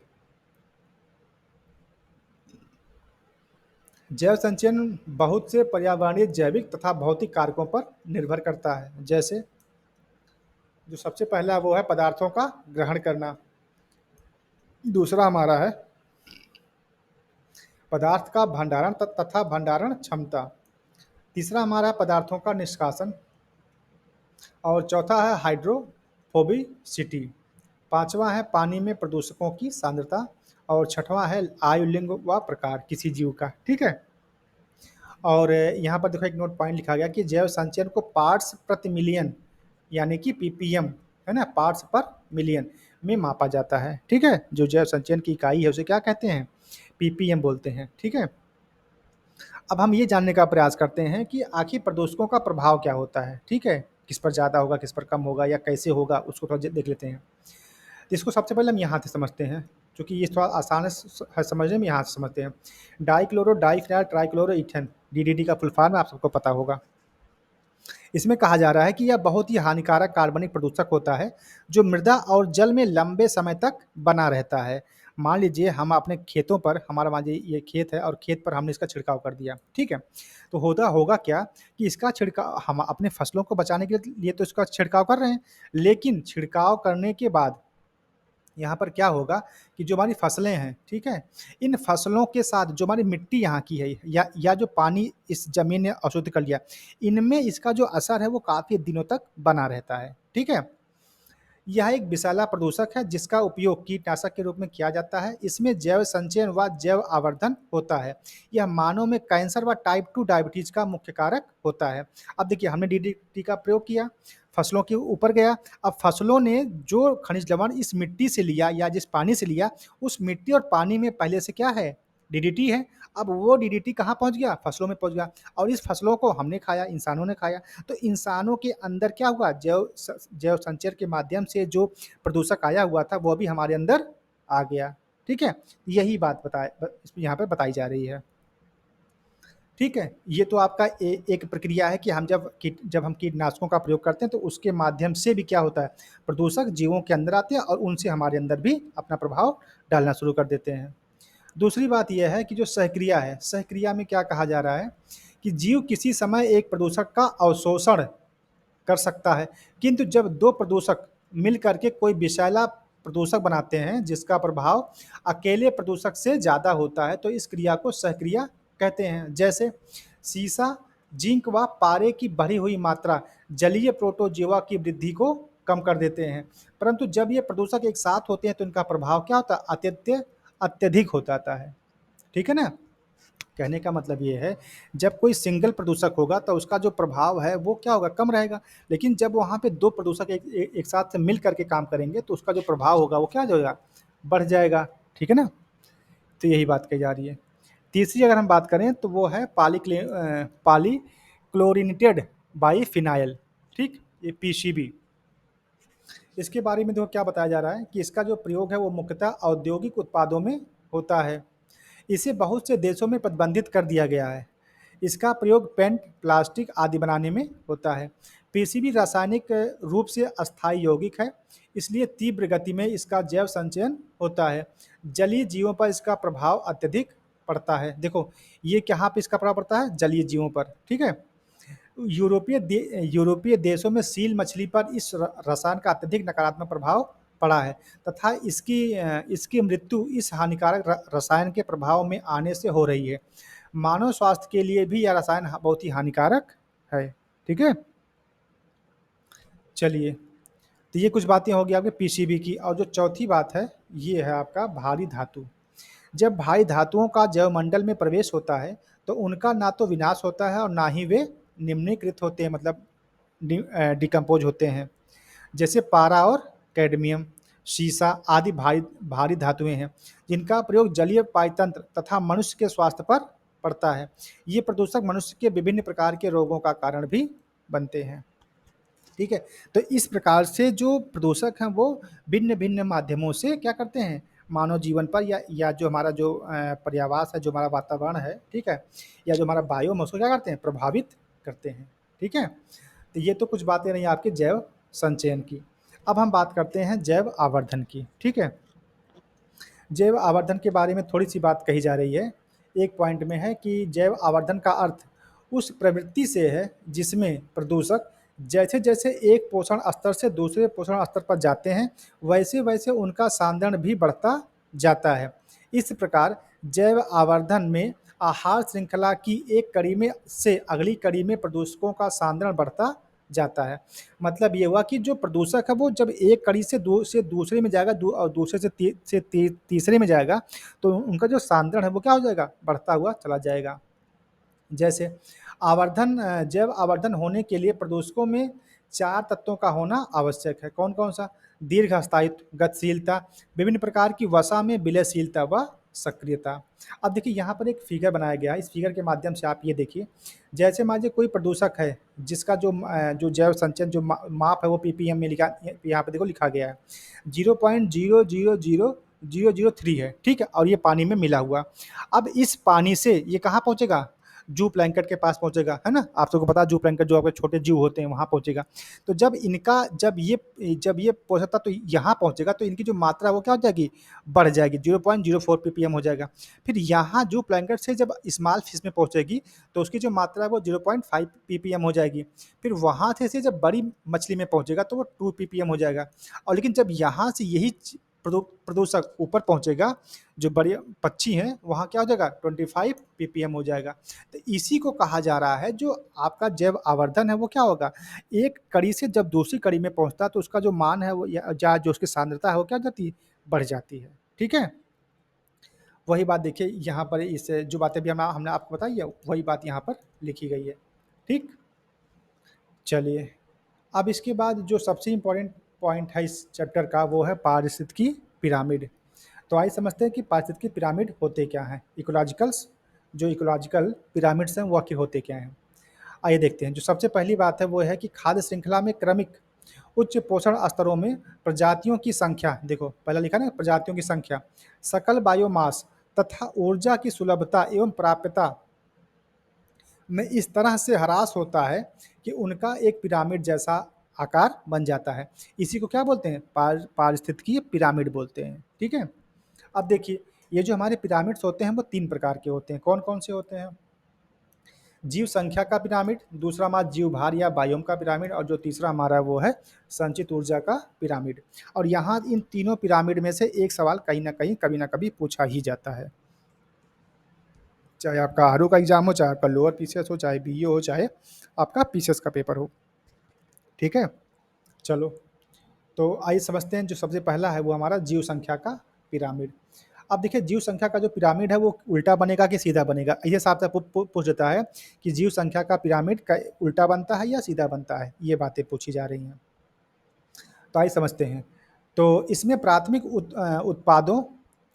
A: जैव संचयन बहुत से पर्यावरणीय, जैविक तथा भौतिक कारकों पर निर्भर करता है। जैसे जो सबसे पहला वो है पदार्थों का ग्रहण करना, दूसरा हमारा है पदार्थ का भंडारण तथा भंडारण क्षमता, तीसरा हमारा है पदार्थों का निष्कासन और चौथा है हाइड्रोफोबिसिटी, पांचवा है पानी में प्रदूषकों की सांद्रता और छठवां है आयु, लिंग व प्रकार किसी जीव का, ठीक है? और यहाँ पर देखो एक नोट पॉइंट लिखा गया कि जैव संचयन को पार्ट्स प्रति मिलियन यानी कि पीपीएम, है ना, पार्ट्स पर मिलियन में मापा जाता है, ठीक है? जो जैव संचयन की इकाई है उसे क्या कहते हैं, पीपीएम बोलते हैं, ठीक है? अब हम ये जानने का प्रयास करते हैं कि आखिर प्रदूषकों का प्रभाव क्या होता है, ठीक है? किस पर ज़्यादा होगा, किस पर कम होगा या कैसे होगा, उसको थोड़ा देख लेते हैं। तो इसको सबसे पहले हम यहाँ से समझते हैं, क्योंकि ये थोड़ा आसान है समझने में, यहाँ से समझते हैं। डाइक्लोरो डाइफेनाइल ट्राइक्लोरो इथेन, डीडीटी का फुल फॉर्म आप सबको पता होगा। इसमें कहा जा रहा है कि यह बहुत ही हानिकारक कार्बनिक प्रदूषक होता है जो मृदा और जल में लंबे समय तक बना रहता है। मान लीजिए हम अपने खेतों पर, हमारा मान लीजिए ये खेत है और खेत पर हमने इसका छिड़काव कर दिया, ठीक है? तो होता होगा क्या कि इसका छिड़काव हम अपने फसलों को बचाने के लिए तो इसका छिड़काव कर रहे हैं, लेकिन छिड़काव करने के बाद यहाँ पर क्या होगा कि जो हमारी फसलें हैं, ठीक है? इन फसलों के साथ जो हमारी मिट्टी यहाँ की है या जो पानी इस ज़मीन ने अशुद्ध कर लिया, इनमें इसका जो असर है वो काफ़ी दिनों तक बना रहता है, ठीक है? यह एक विषैला प्रदूषक है जिसका उपयोग कीटनाशक के रूप में किया जाता है। इसमें जैव संचयन व जैव आवर्धन होता है। यह मानव में कैंसर व टाइप 2 डायबिटीज का मुख्य कारक होता है। अब देखिए, हमने डीडीटी का प्रयोग किया, फसलों के ऊपर गया। अब फसलों ने जो खनिज लवण इस मिट्टी से लिया या जिस पानी से लिया, उस मिट्टी और पानी में पहले से क्या है? डीडीटी है। अब वो डीडीटी कहाँ पहुँच गया? फसलों में पहुँच गया, और इस फसलों को हमने खाया, इंसानों ने खाया। तो इंसानों के अंदर क्या हुआ? जैव संचय के माध्यम से जो प्रदूषक आया हुआ था, वो भी हमारे अंदर आ गया। ठीक है? यही बात यहाँ पे बताई जा रही है। ठीक है? ये तो आपका एक प्रक्रिया है कि हम जब हम कीटनाशकों का प्रयोग करते हैं, तो उसके माध्यम से भी क्या होता है? प्रदूषक जीवों के अंदर आते हैं और उनसे हमारे अंदर भी अपना प्रभाव डालना शुरू कर देते हैं। दूसरी बात यह है कि जो सहक्रिया है, सहक्रिया में क्या कहा जा रहा है कि जीव किसी समय एक प्रदूषक का अवशोषण कर सकता है, किंतु जब दो प्रदूषक मिल करके कोई विषैला प्रदूषक बनाते हैं जिसका प्रभाव अकेले प्रदूषक से ज़्यादा होता है, तो इस क्रिया को सहक्रिया कहते हैं। जैसे सीसा, जिंक व पारे की बढ़ी हुई मात्रा जलीय प्रोटोजोआ की वृद्धि को कम कर देते हैं, परंतु जब ये प्रदूषक एक साथ होते हैं तो इनका प्रभाव क्या होता है? अत्यधिक हो जाता है। ठीक है ना? कहने का मतलब ये है, जब कोई सिंगल प्रदूषक होगा तो उसका जो प्रभाव है वो क्या होगा? कम रहेगा। लेकिन जब वहाँ पे दो प्रदूषक एक साथ मिल करके काम करेंगे तो उसका जो प्रभाव होगा वो क्या हो जाएगा? बढ़ जाएगा। ठीक है ना? तो यही बात कही जा रही है। तीसरी अगर हम बात करें तो वो है पॉलीक्लोरिनेटेड बाइफिनाइल। ठीक? ये पीसीबी। इसके बारे में देखो क्या बताया जा रहा है कि इसका जो प्रयोग है वो मुख्यतः औद्योगिक उत्पादों में होता है। इसे बहुत से देशों में प्रतिबंधित कर दिया गया है। इसका प्रयोग पेंट, प्लास्टिक आदि बनाने में होता है। पीसीबी रासायनिक रूप से अस्थायी यौगिक है, इसलिए तीव्र गति में इसका जैव संचयन होता है। जलीय जीवों पर इसका प्रभाव अत्यधिक पड़ता है। देखो, ये कहाँ पे इसका प्रभाव पड़ता है? जलीय जीवों पर। ठीक है? यूरोपीय देशों में सील मछली पर इस रसायन का अत्यधिक नकारात्मक प्रभाव पड़ा है तथा इसकी मृत्यु इस हानिकारक रसायन के प्रभाव में आने से हो रही है। मानव स्वास्थ्य के लिए भी यह रसायन बहुत ही हानिकारक है। ठीक है? चलिए, तो ये कुछ बातें होगी आपके पीसीबी की। और जो चौथी बात है, ये है आपका भारी धातु। जब भारी धातुओं का जैवमंडल में प्रवेश होता है तो उनका ना तो विनाश होता है और ना ही वे निम्नीकृत होते हैं, मतलब डिकम्पोज होते हैं। जैसे पारा और कैडमियम, सीसा आदि भारी भारी धातुएं हैं जिनका प्रयोग जलीय पाचतंत्र तथा मनुष्य के स्वास्थ्य पर पड़ता है। ये प्रदूषक मनुष्य के विभिन्न प्रकार के रोगों का कारण भी बनते हैं। ठीक है? तो इस प्रकार से जो प्रदूषक हैं वो भिन्न भिन्न माध्यमों से क्या करते हैं? मानव जीवन पर या जो हमारा जो पर्यावास है, जो हमारा वातावरण है, ठीक है, या जो हमारा बायोम है, उसको क्या करते हैं? प्रभावित करते हैं। ठीक है? तो ये तो कुछ बातें रही आपके जैव संचयन की। अब हम बात करते हैं जैव आवर्धन की। ठीक है? जैव आवर्धन के बारे में थोड़ी सी बात कही जा रही है। एक पॉइंट में है कि जैव आवर्धन का अर्थ उस प्रवृत्ति से है जिसमें प्रदूषक जैसे जैसे एक पोषण स्तर से दूसरे पोषण स्तर पर जाते हैं, वैसे वैसे उनका सांद्रण भी बढ़ता जाता है। इस प्रकार जैव आवर्धन में आहार श्रृंखला की एक कड़ी में से अगली कड़ी में प्रदूषकों का सांद्रण बढ़ता जाता है। मतलब ये हुआ कि जो प्रदूषक है वो जब एक कड़ी से दूसरे में जाएगा, और दूसरे से तीसरे में जाएगा, तो उनका जो सांद्रण है वो क्या हो जाएगा? बढ़ता हुआ चला जाएगा। जैसे जैव आवर्धन होने के लिए प्रदूषकों में 4 तत्वों का होना आवश्यक है। कौन-कौन सा? दीर्घ स्थायित्व, गतिशीलता, विभिन्न प्रकार की वसा में विलयशीलता व सक्रियता। अब देखिए, यहाँ पर एक फिगर बनाया गया है। इस फिगर के माध्यम से आप ये देखिए, जैसे मान लीजिए कोई प्रदूषक है जिसका जो जैव संचयन जो माप है वो पीपीएम में लिखा, यहाँ पे देखो लिखा गया है 0.000003 है। ठीक है? और ये पानी में मिला हुआ। अब इस पानी से ये कहाँ पहुँचेगा? जू प्लैंकेट के पास पहुँचेगा, है ना? आप सबको पता है जू प्लैंकेट जो आपके छोटे जीव होते हैं वहाँ पहुँचेगा। तो जब ये पहुँचता तो यहाँ पहुँचेगा तो इनकी जो मात्रा है वो क्या हो जाएगी? बढ़ जाएगी, 0.04 पीपीएम हो जाएगा। फिर यहाँ जू प्लैंकेट से जब स्मॉल फिश में पहुँचेगी तो उसकी जो मात्रा है वो 0.5 पीपीएम हो जाएगी। फिर वहाँ से जब बड़ी मछली में पहुँचेगा तो वो 2 पीपीएम हो जाएगा। और लेकिन जब यहाँ से यही प्रदूषक ऊपर पहुंचेगा, जो बड़े पक्षी हैं वहाँ क्या हो जाएगा 25 ppm हो जाएगा। तो इसी को कहा जा रहा है जो आपका जैव आवर्धन है वो क्या होगा, एक कड़ी से जब दूसरी कड़ी में पहुंचता है तो उसका जो मान है वो या जो उसकी सांद्रता है वो क्या हो जाती है, बढ़ जाती है। ठीक है, वही बात देखिए यहाँ पर, इस जो बातें भी हमने आपको बताई है वही बात यहाँ पर लिखी गई है। ठीक, चलिए अब इसके बाद जो सबसे इम्पोर्टेंट पॉइंट है इस चैप्टर का वो है पारिस्थितिकी पिरामिड। तो आइए समझते हैं कि पारिस्थितिकी पिरामिड होते क्या हैं, इकोलॉजिकल्स, जो इकोलॉजिकल पिरामिड्स हैं वो आखिर होते क्या हैं। आइए देखते हैं। जो सबसे पहली बात है वो है कि खाद्य श्रृंखला में क्रमिक उच्च पोषण स्तरों में प्रजातियों की संख्या, देखो पहला लिखा ना प्रजातियों की संख्या, सकल बायोमास तथा ऊर्जा की सुलभता एवं प्राप्यता में इस तरह से ह्रास होता है कि उनका एक पिरामिड जैसा आकार बन जाता है। इसी को क्या बोलते हैं, पारिस्थितिकीय पिरामिड बोलते हैं। ठीक है, अब देखिए ये जो हमारे पिरामिड्स होते हैं वो 3 प्रकार के होते हैं। कौन कौन से होते हैं, जीव संख्या का पिरामिड, दूसरा हमारा जीव भार या बायोम का पिरामिड, और जो तीसरा हमारा वो है संचित ऊर्जा का पिरामिड। और यहाँ इन तीनों पिरामिड में से एक सवाल कहीं ना कहीं कभी ना कभी पूछा ही जाता है, चाहे आपका आर का एग्जाम हो, चाहे आपका लोअर पीसीएस हो, चाहे बीईओ हो, चाहे आपका पीसीएस का पेपर हो। ठीक है, चलो तो आइए समझते हैं। जो सबसे पहला है वो हमारा जीव संख्या का पिरामिड। अब देखिए जीव संख्या का जो पिरामिड है वो उल्टा बनेगा कि सीधा बनेगा, ये साफ साफ पूछ देता है कि जीव संख्या का पिरामिड का उल्टा बनता है या सीधा बनता है, ये बातें पूछी जा रही हैं। तो आइए समझते हैं। तो इसमें प्राथमिक उत्पादों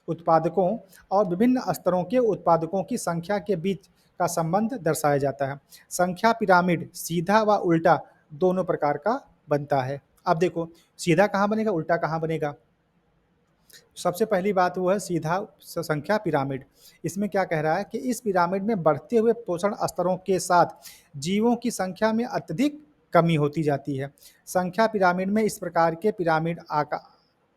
A: उत्पादकों और विभिन्न स्तरों के उत्पादकों की संख्या के बीच का संबंध दर्शाया जाता है। संख्या पिरामिड सीधा व उल्टा दोनों प्रकार का बनता है। अब देखो सीधा कहाँ बनेगा, उल्टा कहाँ बनेगा। सबसे पहली बात वो है सीधा संख्या पिरामिड। इसमें क्या कह रहा है कि इस पिरामिड में बढ़ते हुए पोषण स्तरों के साथ जीवों की संख्या में अत्यधिक कमी होती जाती है। संख्या पिरामिड में इस प्रकार के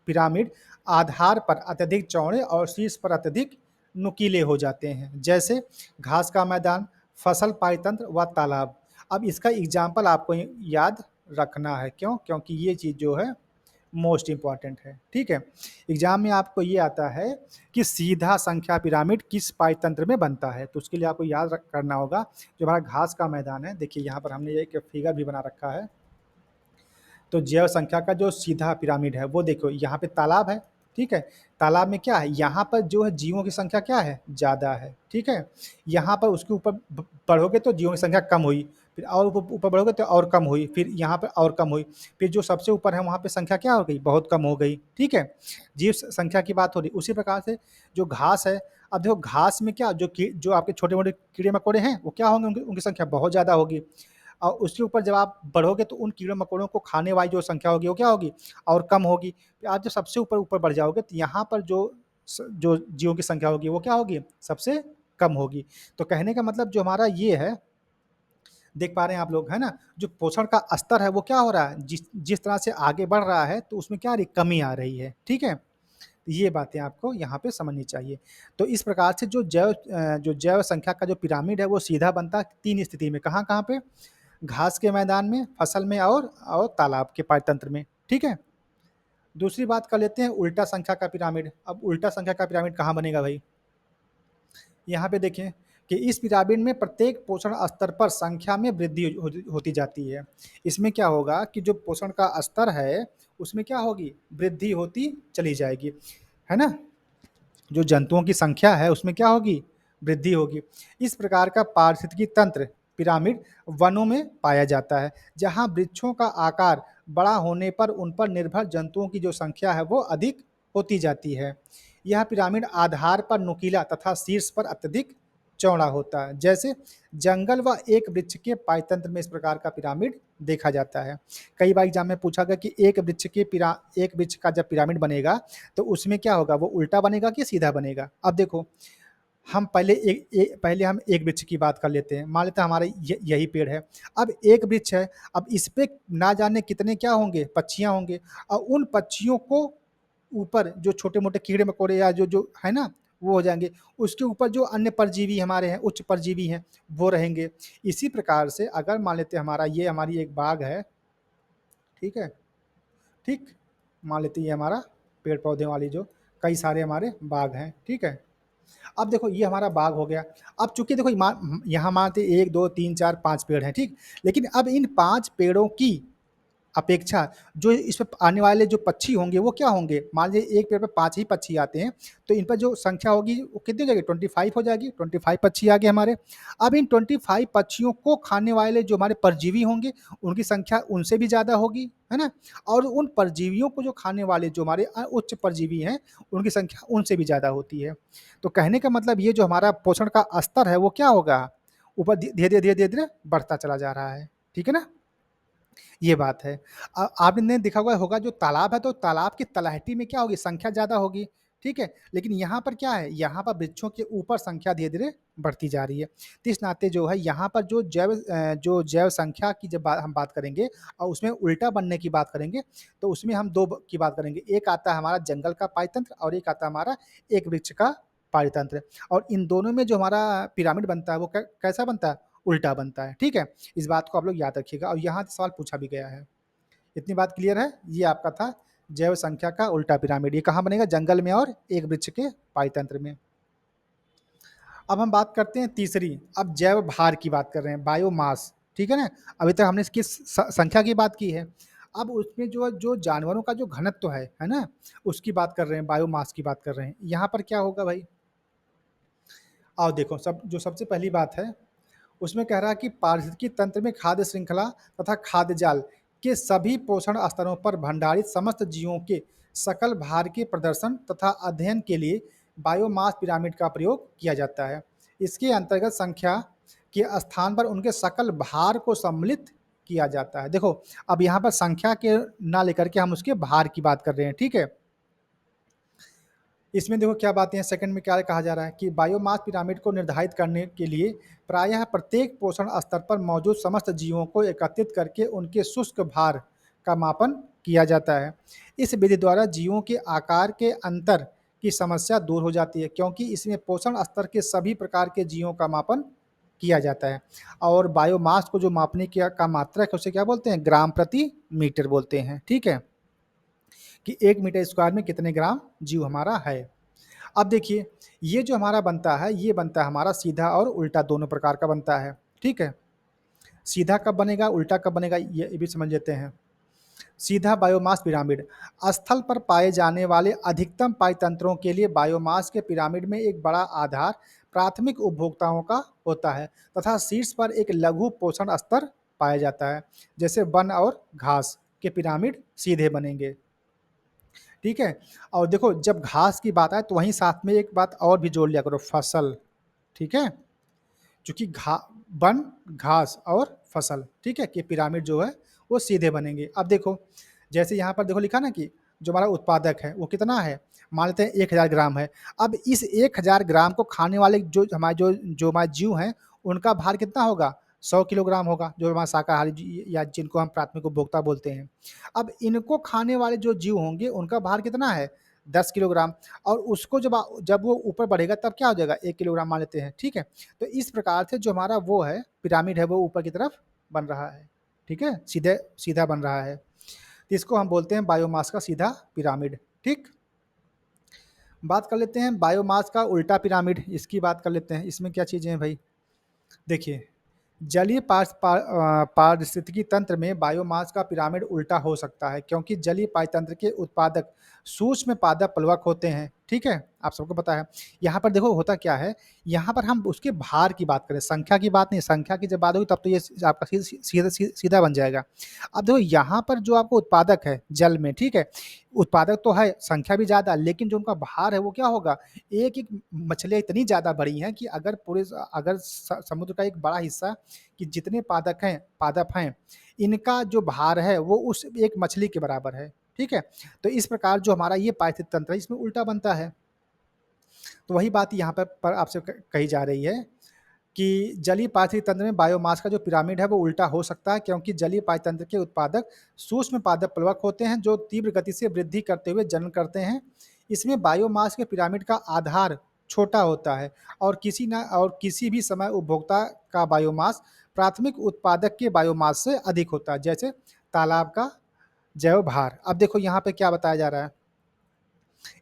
A: पिरामिड आधार पर अत्यधिक चौड़े और शीर्ष पर अत्यधिक नुकीले हो जाते हैं, जैसे घास का मैदान, फसल पायतंत्र व तालाब। अब इसका एग्जाम्पल आपको याद रखना है, क्यों, क्योंकि ये चीज़ जो है मोस्ट इंपॉर्टेंट है। ठीक है, एग्जाम में आपको ये आता है कि सीधा संख्या पिरामिड किस पायतंत्र में बनता है, तो उसके लिए आपको याद करना होगा जो हमारा घास का मैदान है। देखिए यहाँ पर हमने एक फिगर भी बना रखा है। तो जैव संख्या का जो सीधा पिरामिड है वो देखो यहाँ पे तालाब है। ठीक है, तालाब में क्या है, यहाँ पर जो है जीवों की संख्या क्या है, ज़्यादा है। ठीक है, यहाँ पर उसके ऊपर बढ़ोगे तो जीवों की संख्या कम हुई, फिर और ऊपर बढ़ोगे तो और कम हुई, फिर यहाँ पर और कम हुई, फिर जो सबसे ऊपर है वहाँ पे संख्या क्या हो गई, बहुत कम हो गई। ठीक है, जीव संख्या की बात हो रही। उसी प्रकार से जो घास है, अब देखो घास में क्या जो आपके छोटे मोटे कीड़े मकोड़े हैं वो क्या होंगे, उनकी संख्या बहुत ज़्यादा होगी। और उसके ऊपर जब आप बढ़ोगे तो उन कीड़े मकोड़ों को खाने वाली जो संख्या होगी वो क्या होगी, और कम होगी। फिर आप जब सबसे ऊपर ऊपर बढ़ जाओगे तो यहाँ पर जो जीवों की संख्या होगी वो क्या होगी, सबसे कम होगी। तो कहने का मतलब जो हमारा ये है, देख पा रहे हैं आप लोग, है ना, जो पोषण का स्तर है वो क्या हो रहा है, जिस जिस तरह से आगे बढ़ रहा है तो उसमें क्या आ रही, कमी आ रही है। ठीक है, ये बातें आपको यहाँ पे समझनी चाहिए। तो इस प्रकार से जो जैव संख्या का जो पिरामिड है वो सीधा बनता है 3 स्थिति में, कहाँ कहाँ पे, घास के मैदान में, फसल में और तालाब के पायतंत्र में। ठीक है, दूसरी बात कर लेते हैं उल्टा संख्या का पिरामिड। अब उल्टा संख्या का पिरामिड कहाँ बनेगा भाई, यहाँ पे देखें कि इस पिरामिड में प्रत्येक पोषण स्तर पर संख्या में वृद्धि होती जाती है। इसमें क्या होगा कि जो पोषण का स्तर है उसमें क्या होगी, वृद्धि होती चली जाएगी, है ना, जो जंतुओं की संख्या है उसमें क्या होगी, वृद्धि होगी। इस प्रकार का पारिस्थितिकी तंत्र पिरामिड वनों में पाया जाता है, जहां वृक्षों का आकार बड़ा होने पर उन पर निर्भर जंतुओं की जो संख्या है वो अधिक होती जाती है। यह पिरामिड आधार पर नुकीला तथा शीर्ष पर अत्यधिक चौड़ा होता है, जैसे जंगल व एक वृक्ष के पायतंत्र में इस प्रकार का पिरामिड देखा जाता है। कई बार एग्जाम में पूछा गया कि एक वृक्ष का जब पिरामिड बनेगा तो उसमें क्या होगा, वो उल्टा बनेगा कि सीधा बनेगा। अब देखो हम पहले हम एक वृक्ष की बात कर लेते हैं। मान लेते हैं हमारा यही पेड़ है, अब एक वृक्ष है, अब इस पे ना जाने कितने क्या होंगे, पक्षियाँ होंगे, और उन पक्षियों को ऊपर जो छोटे मोटे कीड़े मकोड़े या जो जो है ना वो हो जाएंगे, उसके ऊपर जो अन्य परजीवी हमारे हैं, उच्च परजीवी हैं, वो रहेंगे। इसी प्रकार से अगर मान लेते हैं हमारी एक बाग है, ठीक है, ठीक, मान लेते हैं ये हमारा पेड़ पौधे वाली जो कई सारे हमारे बाग हैं, ठीक है। अब देखो ये हमारा बाग हो गया। अब चूंकि देखो यहाँ मानते 1 2 3 4 5 पेड़ हैं, ठीक। लेकिन अब इन 5 पेड़ों की अपेक्षा जो इस पे आने वाले जो पक्षी होंगे वो क्या होंगे, मान लीजिए एक पेड़ पे 5 ही पक्षी आते हैं, तो इन पर जो संख्या होगी वो कितनी हो जाएगी, 25 हो जाएगी। 25 पक्षी आ गए हमारे। अब इन 25 पक्षियों को खाने वाले जो हमारे परजीवी होंगे उनकी संख्या उनसे भी ज़्यादा होगी, है ना। और उन परजीवियों को जो खाने वाले जो हमारे उच्च परजीवी हैं उनकी संख्या उनसे भी ज़्यादा होती है। तो कहने का मतलब ये जो हमारा पोषण का स्तर है वो क्या होगा, ऊपर धीरे धीरे धीरे धीरे बढ़ता चला जा रहा है, ठीक है ना। ये बात है। आपने देखा हुआ होगा जो तालाब है तो तालाब की तलहटी में क्या होगी, संख्या ज़्यादा होगी, ठीक है। लेकिन यहाँ पर क्या है, यहाँ पर वृक्षों के ऊपर संख्या धीरे-धीरे बढ़ती जा रही है। तो इस नाते जो है यहाँ पर जो जैव संख्या की जब हम बात करेंगे और उसमें उल्टा बनने की बात करेंगे, तो उसमें हम 2 की बात करेंगे। एक आता है हमारा जंगल का पारितंत्र और एक आता है हमारा एक वृक्ष का पारितंत्र। और इन दोनों में जो हमारा पिरामिड बनता है वो कैसा बनता है, उल्टा बनता है, ठीक है। इस बात को आप लोग याद रखिएगा और यहाँ से सवाल पूछा भी गया है। इतनी बात क्लियर है? ये आपका था जैव संख्या का उल्टा पिरामिड। ये कहाँ बनेगा, जंगल में और एक वृक्ष के पारितंत्र में। अब हम बात करते हैं तीसरी, अब जैव भार की बात कर रहे हैं, बायोमास, ठीक है ना। अभी तक हमने इसकी संख्या की बात की है। अब उसमें जो जो जानवरों का जो घनत्व है ना, उसकी बात कर रहे हैं, बायोमास की बात कर रहे हैं। यहाँ पर क्या होगा भाई, आओ देखो, सबसे पहली बात है उसमें कह रहा है कि पारिस्थितिकी तंत्र में खाद्य श्रृंखला तथा खाद्य जाल के सभी पोषण स्तरों पर भंडारित समस्त जीवों के सकल भार के प्रदर्शन तथा अध्ययन के लिए बायोमास पिरामिड का प्रयोग किया जाता है। इसके अंतर्गत संख्या के स्थान पर उनके सकल भार को सम्मिलित किया जाता है। देखो अब यहाँ पर संख्या के ना लेकर के हम उसके भार की बात कर रहे हैं, ठीक है। इसमें देखो क्या बातें हैं, सेकंड में क्या कहा जा रहा है कि बायोमास पिरामिड को निर्धारित करने के लिए प्रायः प्रत्येक पोषण स्तर पर मौजूद समस्त जीवों को एकत्रित करके उनके शुष्क भार का मापन किया जाता है। इस विधि द्वारा जीवों के आकार के अंतर की समस्या दूर हो जाती है, क्योंकि इसमें पोषण स्तर के सभी प्रकार के जीवों का मापन किया जाता है। और बायोमास को जो मापने का मात्रक है उसे क्या बोलते हैं, ग्राम प्रति मीटर बोलते हैं, ठीक है, कि 1 मीटर स्क्वायर में कितने ग्राम जीव हमारा है। अब देखिए ये जो हमारा बनता है ये बनता है हमारा सीधा और उल्टा दोनों प्रकार का बनता है, ठीक है। सीधा कब बनेगा, उल्टा कब बनेगा, ये भी समझ लेते हैं। सीधा बायोमास पिरामिड, स्थल पर पाए जाने वाले अधिकतम पाइतंत्रों के लिए बायोमास के पिरामिड में एक बड़ा आधार प्राथमिक उपभोक्ताओं का होता है तथा शीर्ष पर एक लघु पोषण स्तर पाया जाता है। जैसे वन और घास के पिरामिड सीधे बनेंगे, ठीक है। और देखो जब घास की बात आए तो वहीं साथ में एक बात और भी जोड़ लिया करो, फसल, ठीक है। चूंकि वन, घास और फसल, ठीक है, कि पिरामिड जो है वो सीधे बनेंगे। अब देखो जैसे यहाँ पर देखो लिखा ना कि जो हमारा उत्पादक है वो कितना है, मान लेते हैं 1000 ग्राम है। अब इस 1000 ग्राम को खाने वाले जो हमारे जीव हैं उनका भार कितना होगा, 100 किलोग्राम होगा, जो हमारा शाकाहारी या जिनको हम प्राथमिक उपभोक्ता बोलते हैं। अब इनको खाने वाले जो जीव होंगे उनका भार कितना है, 10 किलोग्राम। और उसको जब वो ऊपर बढ़ेगा तब क्या हो जाएगा, 1 किलोग्राम मान लेते हैं, ठीक है। तो इस प्रकार से जो हमारा वो है पिरामिड है वो ऊपर की तरफ बन रहा है, ठीक है, सीधे सीधा बन रहा है। तो इसको हम बोलते हैं बायोमास का सीधा पिरामिड, ठीक। बात कर लेते हैं बायोमास का उल्टा पिरामिड, इसकी बात कर लेते हैं। इसमें क्या चीज़ें हैं भाई, देखिए जलीय पारिस्थितिकी तंत्र में बायोमास का पिरामिड उल्टा हो सकता है, क्योंकि जलीय पारितंत्र के उत्पादक सूक्ष्म पादप प्लवक होते हैं, ठीक है, आप सबको पता है। यहाँ पर देखो होता क्या है, यहाँ पर हम उसके भार की बात करें, संख्या की बात नहीं, संख्या की जब बात होगी तब तो ये आपका सीधा बन जाएगा। अब देखो यहाँ पर जो आपको उत्पादक है जल में, ठीक है, उत्पादक तो है, संख्या भी ज़्यादा, लेकिन जो उनका भार है वो क्या होगा, एक एक मछलियाँ इतनी ज़्यादा बड़ी हैं कि अगर समुद्र का एक बड़ा हिस्सा कि जितने पादप हैं इनका जो भार है वो उस एक मछली के बराबर है, ठीक है। तो इस प्रकार जो हमारा ये पारिस्थितिक तंत्र है इसमें उल्टा बनता है। तो वही बात यहाँ पर आपसे कही जा रही है कि जलीय पारिस्थितिक तंत्र में बायोमास का जो पिरामिड है वो उल्टा हो सकता है, क्योंकि जलीय पारितंत्र के उत्पादक सूक्ष्म पादप प्लवक होते हैं जो तीव्र गति से वृद्धि करते हुए जन्म करते हैं। इसमें बायोमास के पिरामिड का आधार छोटा होता है और किसी भी समय उपभोक्ता का बायोमास प्राथमिक उत्पादक के बायोमास से अधिक होता है, जैसे तालाब का जैव भार। अब देखो यहाँ पे क्या बताया जा रहा है,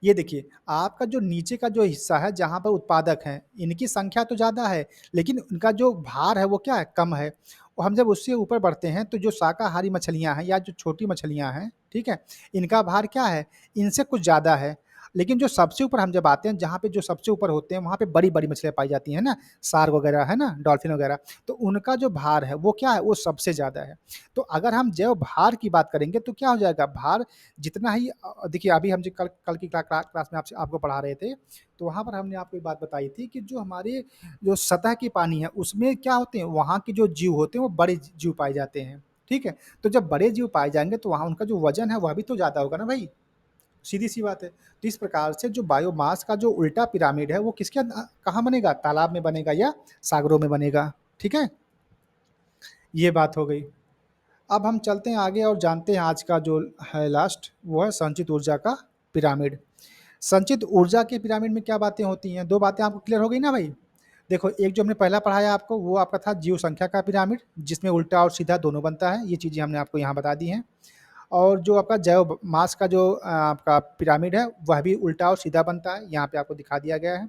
A: ये देखिए, आपका जो नीचे का जो हिस्सा है, जहाँ पर उत्पादक हैं, इनकी संख्या तो ज़्यादा है, लेकिन उनका जो भार है, वो क्या है? कम है। और हम जब उससे ऊपर बढ़ते हैं, तो जो शाकाहारी मछलियाँ हैं या जो छोटी मछलियाँ हैं, ठीक है? इनका भार क्या है? इनसे कुछ ज़्यादा है। लेकिन जो सबसे ऊपर हम जब आते हैं, जहाँ पे जो सबसे ऊपर होते हैं, वहाँ पे बड़ी-बड़ी मछलियाँ पाई जाती हैं ना, शार्क वगैरह, है ना? डॉल्फिन वगैरह। तो उनका जो भार है, वो क्या है? वो सबसे ज़्यादा है। तो अगर हम जैव भार की बात करेंगे, तो क्या हो जाएगा? भार जितना ही देखिए, अभी हम जो कल कल की क्लास में आपसे आपको पढ़ा रहे थे, तो वहाँ पर हमने आपको एक बात बताई थी कि जो हमारे जो सतह की पानी है, उसमें क्या होते हैं? वहाँ के जो जीव होते हैं, वो बड़े जीव पाए जाते हैं, ठीक है? तो जब बड़े जीव पाए जाएँगे, तो वहाँ उनका जो वज़न है, वह भी तो ज़्यादा होगा ना भाई, सीधी-सी बात है। तो इस प्रकार से जो बायोमास का जो उल्टा पिरामिड है, वो कहाँ बनेगा? तालाब में बनेगा या सागरों में बनेगा, ठीक है? ये बात हो गई। अब हम चलते हैं आगे और जानते हैं आज का जो है लास्ट, वो है संचित ऊर्जा का पिरामिड। संचित ऊर्जा के पिरामिड में क्या बातें होती हैं? 2 बातें आपको क्लियर हो गई ना भाई? देखो, एक जो हमने पहला पढ़ाया आपको, वो आपका था जीव संख्या का पिरामिड, जिसमें उल्टा और सीधा दोनों बनता है। ये चीज़ें हमने आपको यहाँ बता दी हैं। और जो आपका जैव मास का जो आपका पिरामिड है, वह भी उल्टा और सीधा बनता है, यहाँ पे आपको दिखा दिया गया है।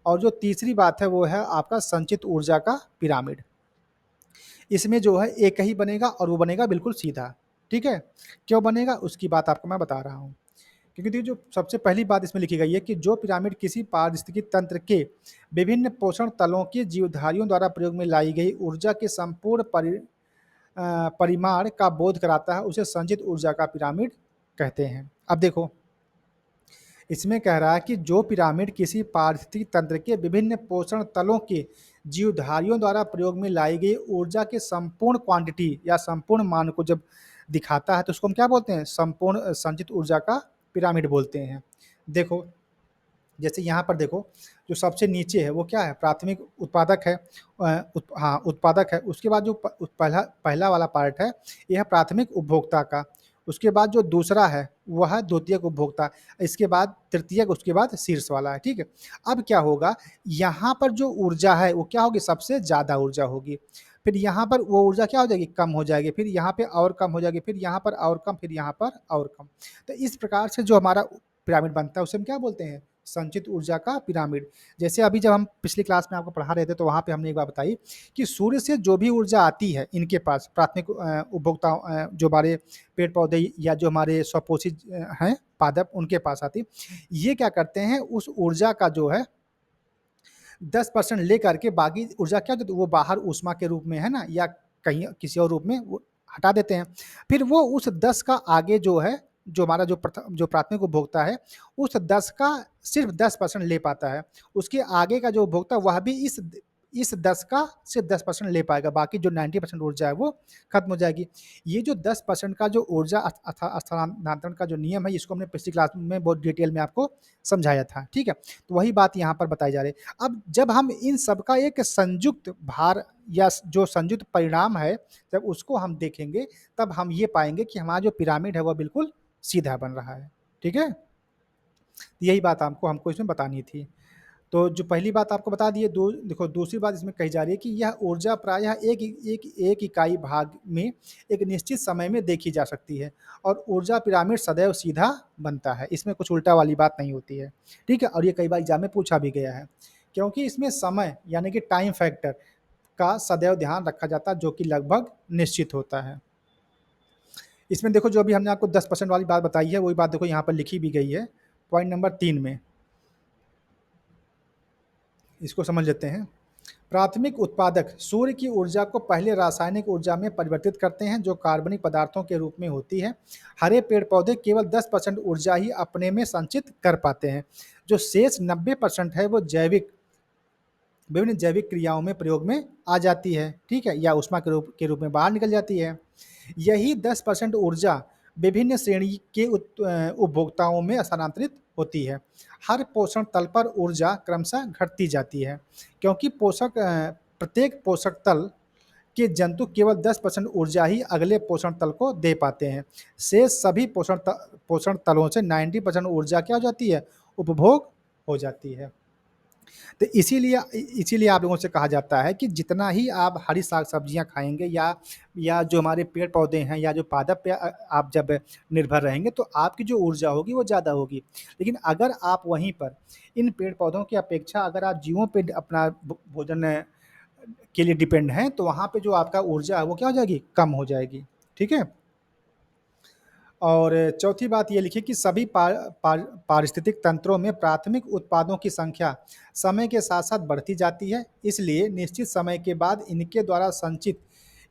A: और जो तीसरी बात है, वो है आपका संचित ऊर्जा का पिरामिड। इसमें जो है एक ही बनेगा और वो बनेगा बिल्कुल सीधा, ठीक है? क्यों बनेगा, उसकी बात आपको मैं बता रहा हूँ। क्योंकि देखिए, जो सबसे पहली बात इसमें लिखी गई है कि जो पिरामिड किसी पारिस्थितिकी तंत्र के विभिन्न पोषण तलों के जीवधारियों द्वारा प्रयोग में लाई गई ऊर्जा के संपूर्ण परिमाण का बोध कराता है, उसे संचित ऊर्जा का पिरामिड कहते हैं। अब देखो, इसमें कह रहा है कि जो पिरामिड किसी पारिस्थितिक तंत्र के विभिन्न पोषण तलों के जीवधारियों द्वारा प्रयोग में लाई गई ऊर्जा के संपूर्ण क्वांटिटी या संपूर्ण मान को जब दिखाता है, तो उसको हम क्या बोलते हैं? संपूर्ण संचित ऊर्जा का पिरामिड बोलते हैं। देखो, जैसे यहाँ पर देखो, जो सबसे नीचे है, वो क्या है? प्राथमिक उत्पादक है। हाँ, उत्पादक है। उसके बाद जो पहला पहला वाला पार्ट है, ये है प्राथमिक उपभोक्ता का। उसके बाद जो दूसरा है, वह है द्वितीयक उपभोक्ता। इसके बाद तृतीयक, उसके बाद शीर्ष वाला है, ठीक है? अब क्या होगा, यहाँ पर जो ऊर्जा है, वो क्या होगी? सबसे ज़्यादा ऊर्जा होगी। फिर यहाँ पर वो ऊर्जा क्या हो जाएगी? कम हो जाएगी। फिर यहाँ पे और कम हो जाएगी, फिर यहाँ पर और कम, फिर यहाँ पर और कम। तो इस प्रकार से जो हमारा पिरामिड बनता है, उसे हम क्या बोलते हैं? संचित ऊर्जा का पिरामिड। जैसे अभी जब हम पिछली क्लास में आपको पढ़ा रहे थे, तो वहाँ पे हमने एक बात बताई कि सूर्य से जो भी ऊर्जा आती है इनके पास, प्राथमिक उपभोक्ता जो हमारे पेड़-पौधे या जो हमारे स्वपोषित हैं पादप, उनके पास आती है। ये क्या करते हैं, उस ऊर्जा का जो है 10% लेकर के बाकी ऊर्जा क्या होती है, वो बाहर ऊष्मा के रूप में, है ना? या कहीं किसी और रूप में वो हटा देते हैं। फिर वो उस 10 का आगे जो है, जो हमारा जो प्राथमिक उपभोक्ता है, उस 10 का सिर्फ़ 10% ले पाता है। उसके आगे का जो उपभोक्ता, वह भी इस 10 का सिर्फ़ 10% ले पाएगा, बाकी जो 90% ऊर्जा है, वो खत्म हो जाएगी। ये जो 10% का जो ऊर्जा स्थानांतरण का जो नियम है, इसको हमने पिछली क्लास में बहुत डिटेल में आपको समझाया था, ठीक है? तो वही बात यहाँ पर बताई जा रही है। अब जब हम इन सब का एक संयुक्त भार या जो संयुक्त परिणाम है, जब उसको हम देखेंगे, तब हम ये पाएँगे कि हमारा जो पिरामिड है, वह बिल्कुल सीधा बन रहा है, ठीक है? यही बात हमको हमको इसमें बतानी थी। तो जो पहली बात आपको बता दिए, देखो, दूसरी बात इसमें कही जा रही है कि यह ऊर्जा प्रायः एक इकाई भाग में एक निश्चित समय में देखी जा सकती है और ऊर्जा पिरामिड सदैव सीधा बनता है। इसमें कुछ उल्टा वाली बात नहीं होती है, ठीक है? और ये कई बार एग्ज़ाम में पूछा भी गया है, क्योंकि इसमें समय यानी कि टाइम फैक्टर का सदैव ध्यान रखा जाता है, जो कि लगभग निश्चित होता है। इसमें देखो, जो अभी हमने आपको 10% वाली बात बताई है, वही बात देखो यहाँ पर लिखी भी गई है, पॉइंट नंबर 3 में। इसको समझ लेते हैं। प्राथमिक उत्पादक सूर्य की ऊर्जा को पहले रासायनिक ऊर्जा में परिवर्तित करते हैं, जो कार्बनिक पदार्थों के रूप में होती है। हरे पेड़-पौधे केवल 10% ऊर्जा ही अपने में संचित कर पाते हैं। जो शेष 90% है, वो विभिन्न जैविक क्रियाओं में प्रयोग में आ जाती है, ठीक है? या ऊष्मा के रूप में बाहर निकल जाती है। यही 10% ऊर्जा विभिन्न श्रेणी के उपभोक्ताओं में स्थानांतरित होती है। हर पोषण तल पर ऊर्जा क्रमशः घटती जाती है, क्योंकि प्रत्येक पोषक तल के जंतु केवल 10% ऊर्जा ही अगले पोषण तल को दे पाते हैं। शेष सभी पोषण तलों से 90% ऊर्जा क्या हो जाती है? उपभोग हो जाती है। तो इसीलिए आप लोगों से कहा जाता है कि जितना ही आप हरी साग-सब्जियाँ खाएँगे या जो हमारे पेड़-पौधे हैं या जो पादप पे आप जब निर्भर रहेंगे तो आपकी जो ऊर्जा होगी वो ज़्यादा होगी। लेकिन अगर आप वहीं पर इन पेड़-पौधों की अपेक्षा अगर आप जीवों पे अपना भोजन के लिए डिपेंड हैं, तो वहाँ पे जो आपका ऊर्जा है वो क्या हो जाएगी? कम हो जाएगी। ठीक है? और चौथी बात ये लिखिए कि सभी पारिस्थितिक तंत्रों में प्राथमिक उत्पादों की संख्या समय के साथ-साथ बढ़ती जाती है, इसलिए निश्चित समय के बाद इनके द्वारा संचित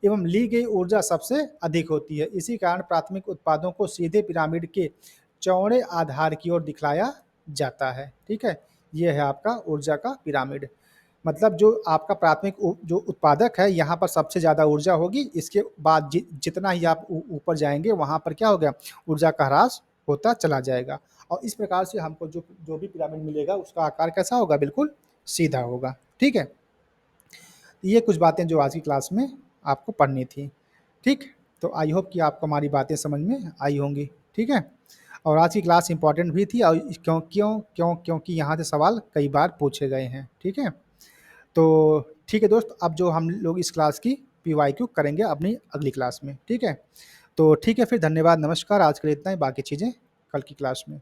A: एवं ली गई ऊर्जा सबसे अधिक होती है। इसी कारण प्राथमिक उत्पादों को सीधे पिरामिड के चौड़े आधार की ओर दिखलाया जाता है, ठीक है? ये है आपका ऊर्जा का पिरामिड। मतलब जो आपका प्राथमिक जो उत्पादक है, यहाँ पर सबसे ज़्यादा ऊर्जा होगी, इसके बाद जितना ही आप ऊपर जाएँगे, वहाँ पर क्या हो गया, ऊर्जा का ह्रास होता चला जाएगा और इस प्रकार से हमको जो जो भी पिरामिड मिलेगा, उसका आकार कैसा होगा? बिल्कुल सीधा होगा, ठीक है? ये कुछ बातें जो आज की क्लास में आपको पढ़नी थी, ठीक? तो आई होप कि आपको हमारी बातें समझ में आई होंगी, ठीक है? और आज की क्लास इम्पोर्टेंट भी थी और क्योंकि यहाँ से सवाल कई बार पूछे गए हैं, ठीक है? तो ठीक है दोस्त, अब जो हम लोग इस क्लास की पीवाईक्यू करेंगे अपनी अगली क्लास में, ठीक है? तो ठीक है फिर धन्यवाद, नमस्कार, आज के लिए इतना ही, बाकी चीज़ें कल की क्लास में।